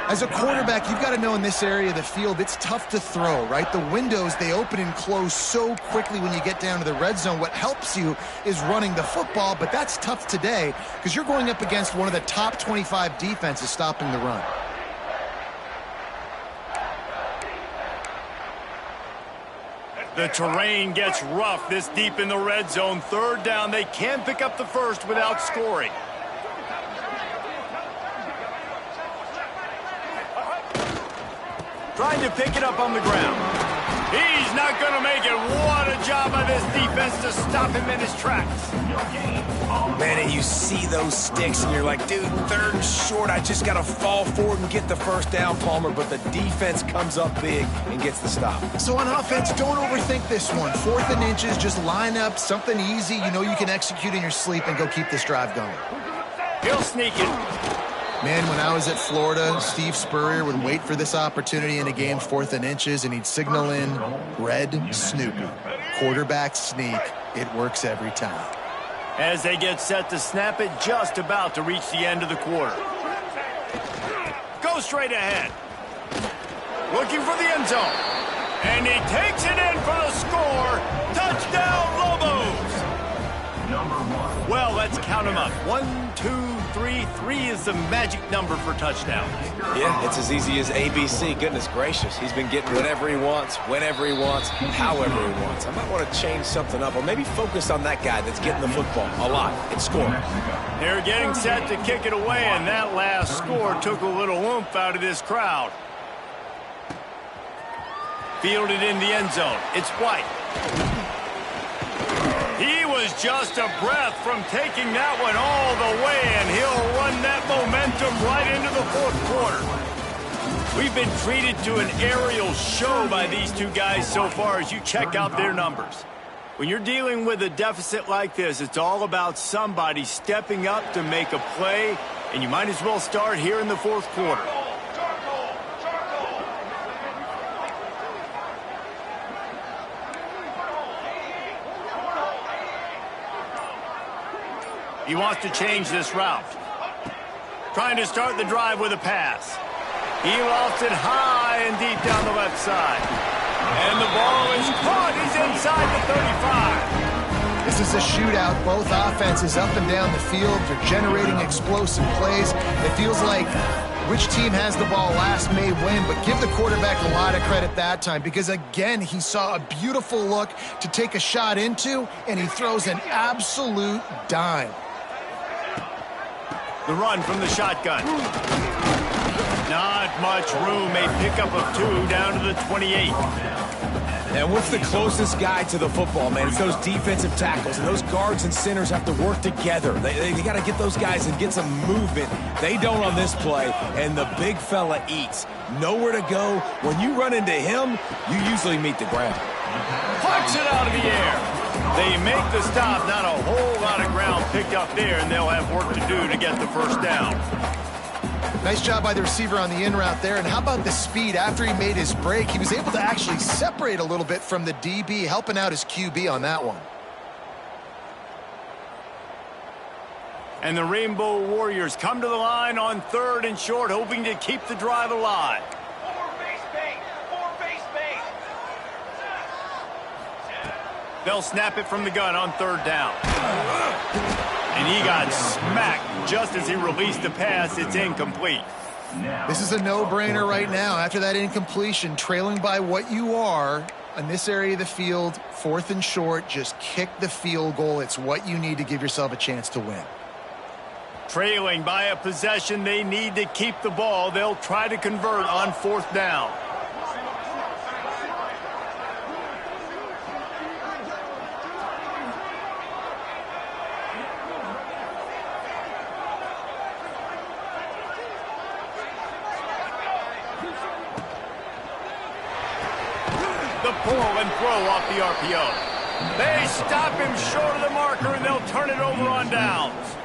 As a quarterback, you've got to know in this area of the field, it's tough to throw, right? The windows, they open and close so quickly when you get down to the red zone. What helps you is running the football, but that's tough today because you're going up against one of the top 25 defenses stopping the run. The terrain gets rough this deep in the red zone. 3rd down, they can pick up the 1st without scoring. Trying to pick it up on the ground. He's not going to make it. What a job by this defense to stop him in his tracks. Man, and you see those sticks, and you're like, dude, 3rd and short. I just got to fall forward and get the 1st down, Palmer. But the defense comes up big and gets the stop. So on offense, don't overthink this one. 4th and inches, just line up something easy you know you can execute in your sleep and go keep this drive going. He'll sneak it. Man, when I was at Florida, Steve Spurrier would wait for this opportunity in a game, 4th and inches, and he'd signal in red Snoopy. Quarterback sneak. It works every time. As they get set to snap it, just about to reach the end of the quarter. Go straight ahead. Looking for the end zone. And he takes it in for the score. Touchdown, Lobos! Well, let's count them up. 1, 2, 3. 3 is the magic number for touchdown. Yeah, it's as easy as ABC. Goodness gracious. He's been getting whatever he wants, whenever he wants, however he wants. I might want to change something up or maybe focus on that guy that's getting the football a lot and scoring. They're getting set to kick it away, and that last score took a little oomph out of this crowd. Fielded in the end zone. It's White. He was just a breath from taking that one all the way, and he'll run that momentum right into the fourth quarter. We've been treated to an aerial show by these two guys so far as you check out their numbers. When you're dealing with a deficit like this, it's all about somebody stepping up to make a play, and you might as well start here in the fourth quarter. He wants to change this route. Trying to start the drive with a pass. He lofts it high and deep down the left side. And the ball is caught. He's inside the 35. This is a shootout. Both offenses up and down the field. They're generating explosive plays. It feels like which team has the ball last may win, but give the quarterback a lot of credit that time because, again, he saw a beautiful look to take a shot into, and he throws an absolute dime. The run from the shotgun. Not much room. A pickup of 2 down to the 28. And what's the closest guy to the football, man? It's those defensive tackles, and those guards and centers have to work together. They got to get those guys and get some movement. They don't on this play, and the big fella eats. Nowhere to go. When you run into him, you usually meet the ground. Plucks it out of the air. They make the stop. Not a whole lot of ground picked up there, and they'll have work to do to get the first down. Nice job by the receiver on the in route there. And how about the speed? After he made his break, he was able to actually separate a little bit from the DB, helping out his QB on that one. And the Rainbow Warriors come to the line on 3rd and short, hoping to keep the drive alive. They'll snap it from the gun on 3rd down. And he got smacked just as he released the pass. It's incomplete. This is a no-brainer right now. After that incompletion, trailing by what you are in this area of the field, 4th and short, just kick the field goal. It's what you need to give yourself a chance to win. Trailing by a possession, they need to keep the ball. They'll try to convert on 4th down. The pull and throw off the RPO. They stop him short of the marker, and they'll turn it over on downs.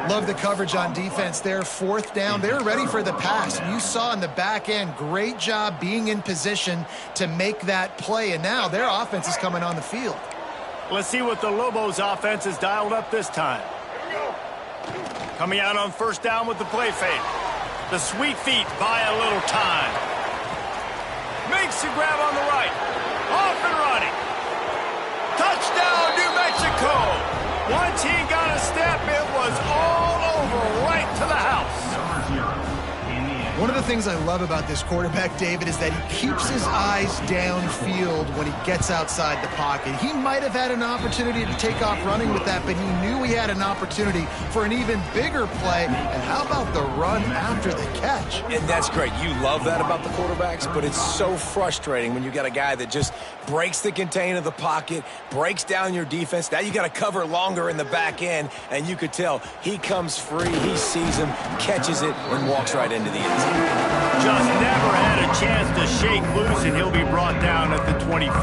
Love the coverage on defense there. 4th down. They were ready for the pass. And you saw in the back end, great job being in position to make that play. And now their offense is coming on the field. Let's see what the Lobos offense has dialed up this time. Coming out on 1st down with the play fake. The sweet feet buy a little time. Makes the grab on the right. Off and running. Touchdown, New Mexico. Once he got a step, it was all over right to the house. One of the things I love about this quarterback, David, is that he keeps his eyes downfield when he gets outside the pocket. He might have had an opportunity to take off running with that, but he knew he had an opportunity for an even bigger play. And how about the run after the catch? And that's great. You love that about the quarterbacks, but it's so frustrating when you got a guy that just breaks the contain of the pocket, breaks down your defense. Now you got to cover longer in the back end, and you could tell he comes free, he sees him, catches it, and walks right into the end zone. Just never had a chance to shake loose, and he'll be brought down at the 24.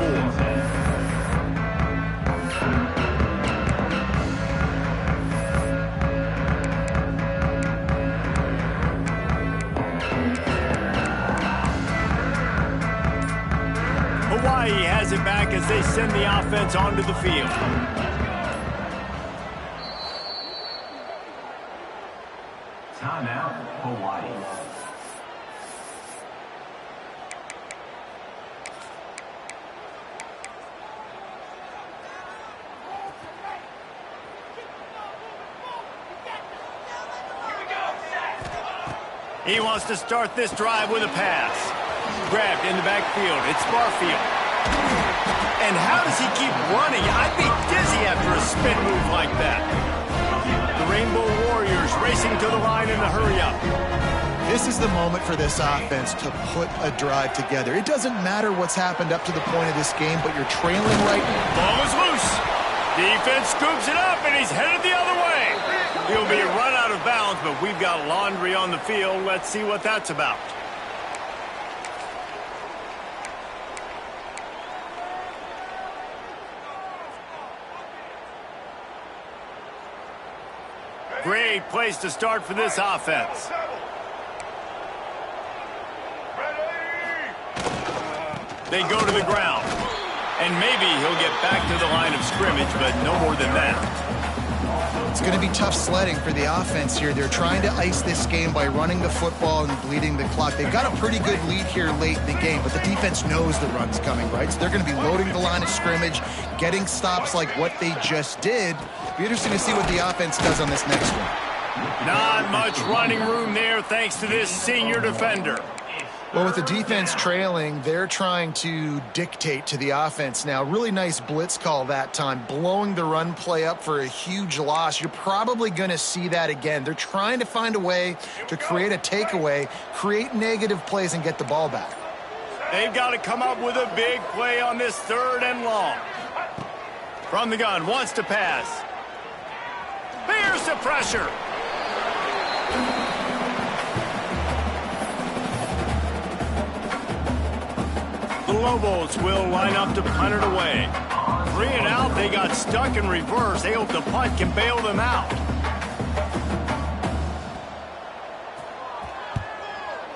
Hawaii has it back as they send the offense onto the field. Timeout, Hawaii. He wants to start this drive with a pass. Grabbed in the backfield. It's Barfield. And how does he keep running? I'd be dizzy after a spin move like that. The Rainbow Warriors racing to the line in the hurry-up. This is the moment for this offense to put a drive together. It doesn't matter what's happened up to the point of this game, but you're trailing right now. Ball is loose. Defense scoops it up, and he's headed the other way. He'll be run out of bounds, but we've got laundry on the field. Let's see what that's about. Great place to start for this offense. They go to the ground. And maybe he'll get back to the line of scrimmage, but no more than that. It's going to be tough sledding for the offense here. They're trying to ice this game by running the football and bleeding the clock. They've got a pretty good lead here late in the game, but the defense knows the run's coming, right? So they're going to be loading the line of scrimmage, getting stops like what they just did. Be interesting to see what the offense does on this next one. Not much running room there thanks to this senior defender. Well, with the defense trailing, they're trying to dictate to the offense now. Really nice blitz call that time, blowing the run play up for a huge loss. You're probably going to see that again. They're trying to find a way to create a takeaway, create negative plays, and get the ball back. They've got to come up with a big play on this 3rd and long. From the gun, wants to pass. Here's the pressure. The Lobos will line up to punt it away. 3 and out, they got stuck in reverse. They hope the punt can bail them out.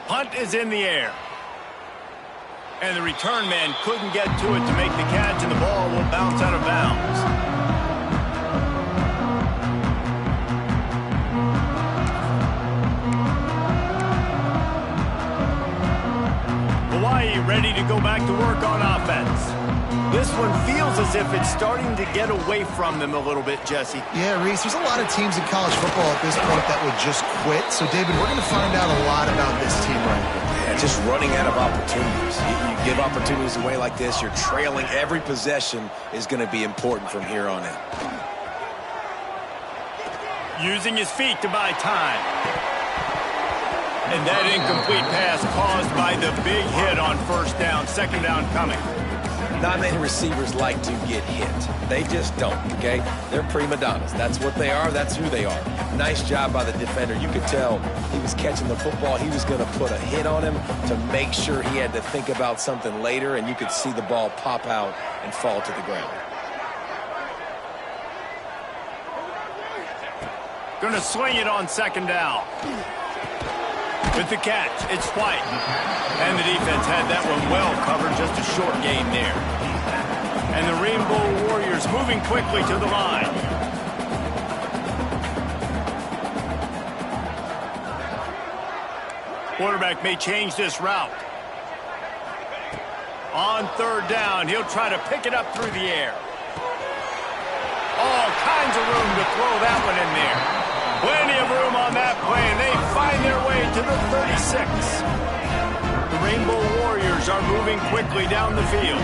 Punt is in the air. And the return man couldn't get to it to make the catch, and the ball will bounce out of bounds. Hawaii ready to go back to work on offense. This one feels as if it's starting to get away from them a little bit, Jesse. Yeah, Reese, there's a lot of teams in college football at this point that would just quit. So, David, we're going to find out a lot about this team right now. Yeah, just running out of opportunities. You give opportunities away like this, you're trailing. Every possession is going to be important from here on out. Using his feet to buy time. And that incomplete pass caused by the big hit on 1st down, 2nd down coming. Not many receivers like to get hit. They just don't, okay? They're prima donnas. That's what they are. That's who they are. Nice job by the defender. You could tell he was catching the football. He was going to put a hit on him to make sure he had to think about something later, and you could see the ball pop out and fall to the ground. Going to swing it on 2nd down. With the catch, it's White. And the defense had that one well covered, just a short gain there. And the Rainbow Warriors moving quickly to the line. Quarterback may change this route. On 3rd down, he'll try to pick it up through the air. All kinds of room to throw that one in there. Plenty of room on that play, and they find their way to the 36. The Rainbow Warriors are moving quickly down the field.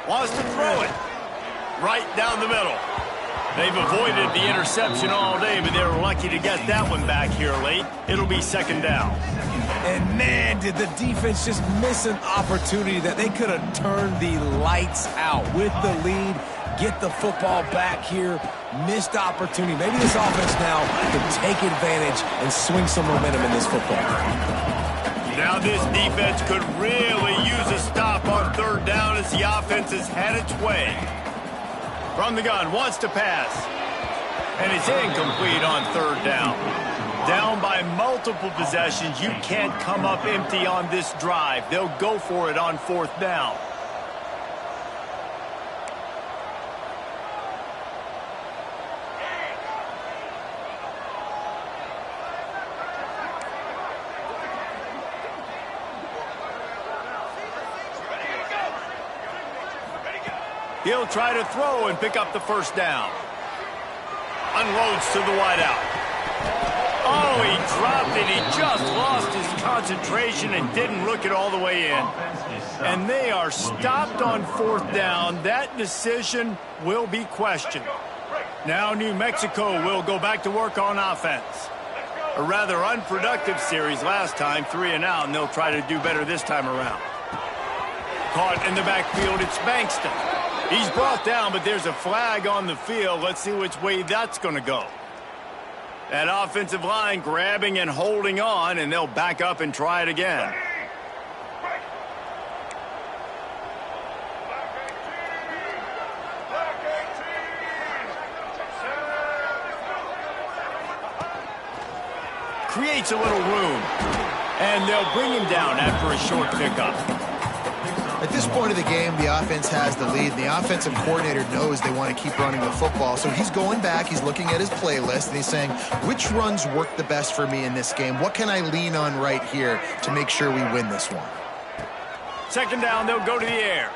Wants to throw it right down the middle. They've avoided the interception all day, but they're lucky to get that one back here late. It'll be 2nd down. And man, did the defense just miss an opportunity that they could have turned the lights out with the lead, get the football back here. Missed opportunity. Maybe this offense now can take advantage and swing some momentum in this football. Now this defense could really use a stop on 3rd down as the offense has had its way. From the gun, wants to pass. And it's incomplete on 3rd down. Down by multiple possessions, you can't come up empty on this drive. They'll go for it on 4th down. He'll try to throw and pick up the 1st down. Unloads to the wideout. Oh, he dropped it. He just lost his concentration and didn't look it all the way in. And they are stopped on 4th down. That decision will be questioned. Now New Mexico will go back to work on offense. A rather unproductive series last time, 3 and out, and they'll try to do better this time around. Caught in the backfield, it's Bankston. He's brought down, but there's a flag on the field. Let's see which way that's going to go. That offensive line grabbing and holding on, and they'll back up and try it again. Creates a little room, and they'll bring him down after a short pickup. At this point of the game, the offense has the lead. The offensive coordinator knows they want to keep running the football, so he's going back, he's looking at his playlist, and he's saying, which runs work the best for me in this game? What can I lean on right here to make sure we win this one? Second down, they'll go to the air.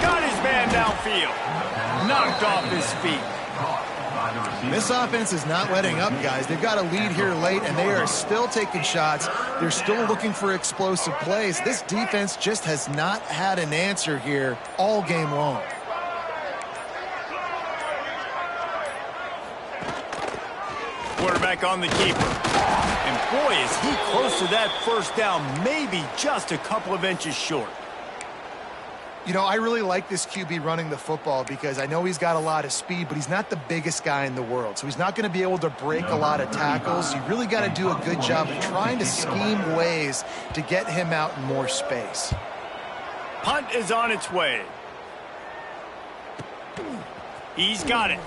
Got his man downfield. Knocked off his feet. This offense is not letting up, guys. They've got a lead here late, and they are still taking shots. They're still looking for explosive plays. This defense just has not had an answer here all game long. Quarterback on the keeper. And boy, is he close to that first down, maybe just a couple of inches short. You know, I really like this QB running the football because I know he's got a lot of speed, but he's not the biggest guy in the world. So he's not going to be able to break a lot of tackles. You really got to do a good job of trying to scheme ways to get him out in more space. Punt is on its way. He's got it.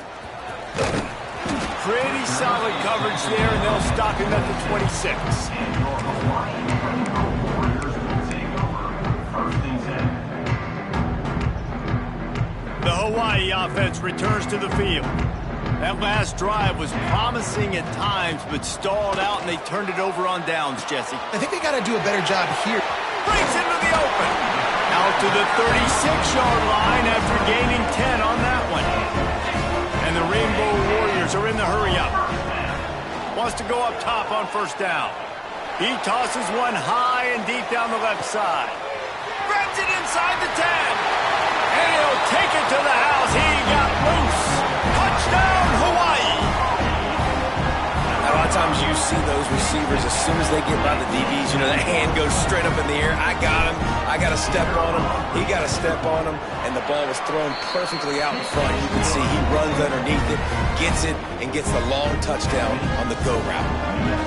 Pretty solid coverage there, and they'll stop him at the 26. The Hawaii offense returns to the field. That last drive was promising at times, but stalled out, and they turned it over on downs, Jesse. I think they got to do a better job here. Breaks into the open. Out to the 36-yard line after gaining 10 on that one. And the Rainbow Warriors are in the hurry-up. Wants to go up top on first down. He tosses one high and deep down the left side. Grabs it inside the 10. And he'll take it to the house. He got loose. Touchdown, Hawaii. A lot of times you see those receivers, as soon as they get by the DBs, you know, that hand goes straight up in the air. I got him. I got to step on him. He got to step on him. And the ball was thrown perfectly out in front. You can see he runs underneath it, gets it, and gets the long touchdown on the go route.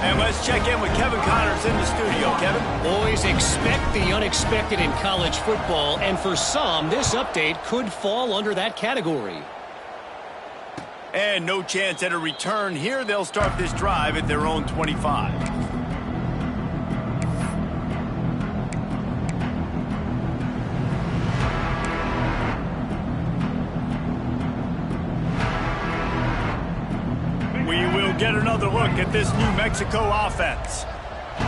And let's check in with Kevin Connors in the studio. Kevin? Boys, expect the unexpected in college football, and for some, this update could fall under that category. And no chance at a return here. They'll start this drive at their own 25. We will get another look at this New Mexico offense.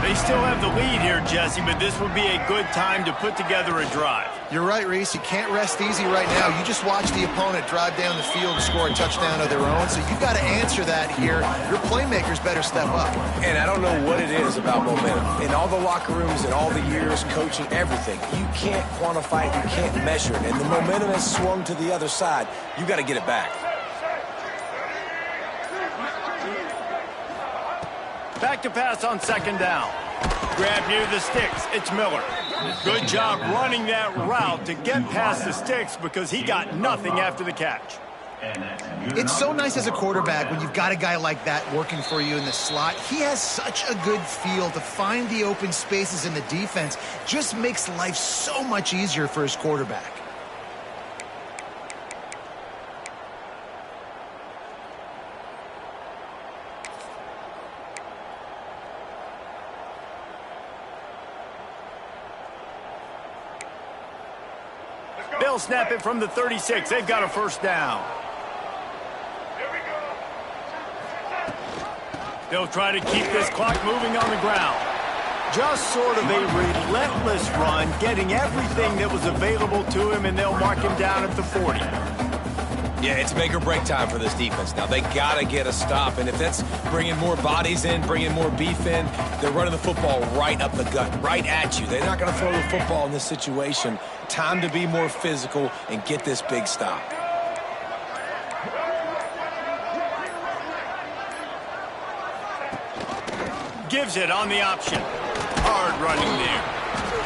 They still have the lead here, Jesse, but this would be a good time to put together a drive. You're right, Reese. You can't rest easy right now. You just watch the opponent drive down the field and score a touchdown of their own, so you've got to answer that here. Your playmakers better step up. And I don't know what it is about momentum. In all the locker rooms, in all the years, coaching, everything, you can't quantify it, you can't measure it. And the momentum has swung to the other side. You got to get it back. Back to pass on second down. Grab near the sticks. It's Miller. Good job running that route to get past the sticks because he got nothing after the catch. It's so nice as a quarterback when you've got a guy like that working for you in the slot. He has such a good feel to find the open spaces in the defense. Just makes life so much easier for his quarterback. They'll snap it from the 36. They've got a first down. They'll try to keep this clock moving on the ground. Just sort of a relentless run, getting everything that was available to him, and they'll mark him down at the 40. Yeah, it's make or break time for this defense. Now, they got to get a stop, and if that's bringing more bodies in, bringing more beef in, they're running the football right up the gut, right at you. They're not going to throw the football in this situation. Time to be more physical and get this big stop. Gives it on the option. Hard running there.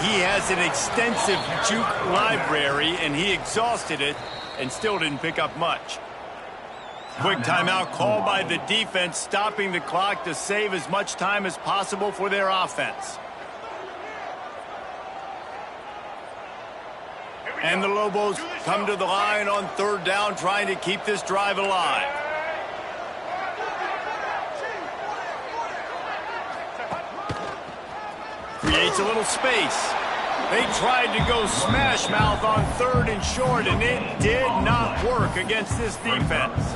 He has an extensive juke library, and he exhausted it and still didn't pick up much. Quick timeout called by the defense, stopping the clock to save as much time as possible for their offense. And the Lobos come to the line on third down, trying to keep this drive alive. Creates a little space. They tried to go smash mouth on third and short, and it did not work against this defense.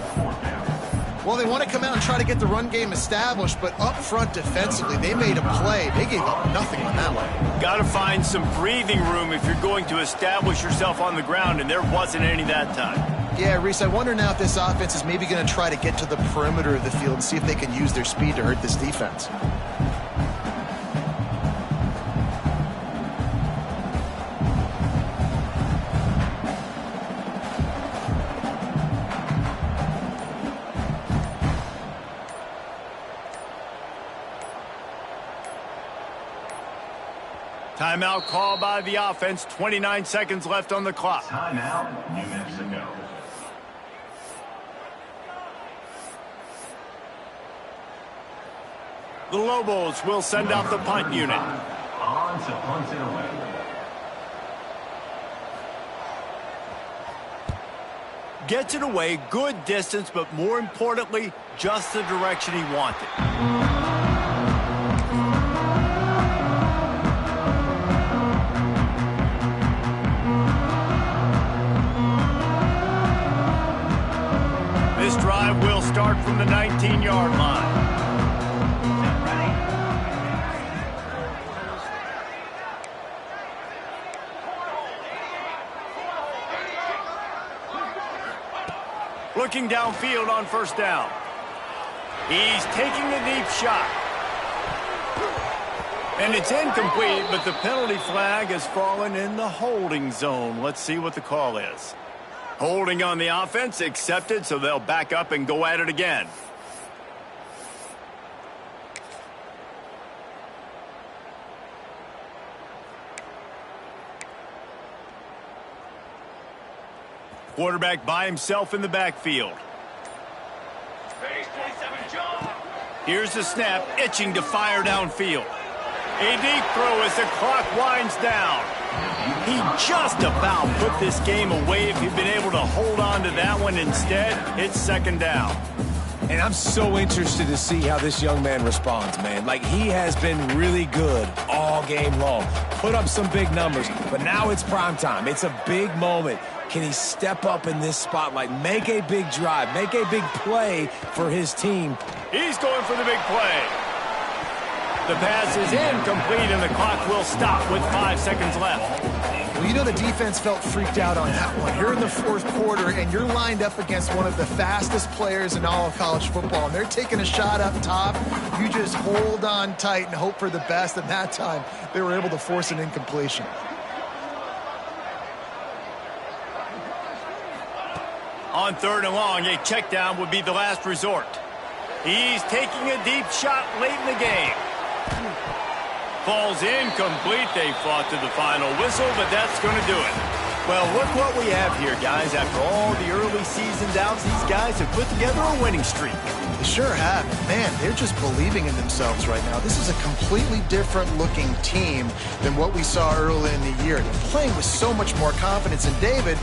Well, they want to come out and try to get the run game established, but up front defensively, they made a play. They gave up nothing on that one. Got to find some breathing room if you're going to establish yourself on the ground, and there wasn't any that time. Yeah, Reese, I wonder now if this offense is maybe going to try to get to the perimeter of the field and see if they can use their speed to hurt this defense. Timeout called by the offense. 29 seconds left on the clock. Timeout, New Mexico. The Lobos will send out the punt unit. On to punt it away. Gets it away, good distance, but more importantly, just the direction he wanted. This drive will start from the 19-yard line. Looking downfield on first down. He's taking a deep shot. And it's incomplete, but the penalty flag has fallen in the holding zone. Let's see what the call is. Holding on the offense, accepted, so they'll back up and go at it again. Quarterback by himself in the backfield. Here's the snap, itching to fire downfield. A deep throw as the clock winds down. He just about put this game away if he'd been able to hold on to that one. Instead, it's second down. And I'm so interested to see how this young man responds, man. Like, he has been really good all game long. Put up some big numbers, but now it's prime time. It's a big moment. Can he step up in this spotlight, make a big drive, make a big play for his team? He's going for the big play. The pass is incomplete, and the clock will stop with 5 seconds left. Well, you know the defense felt freaked out on that one. You're in the fourth quarter, and you're lined up against one of the fastest players in all of college football, and they're taking a shot up top. You just hold on tight and hope for the best, and that time they were able to force an incompletion. On third and long, a check down would be the last resort. He's taking a deep shot late in the game. Falls incomplete. They fought to the final whistle, but that's going to do it. Well, look what we have here, guys. After all the early season doubts, these guys have put together a winning streak. They sure have. Man, they're just believing in themselves right now. This is a completely different looking team than what we saw early in the year. They're playing with so much more confidence. And David,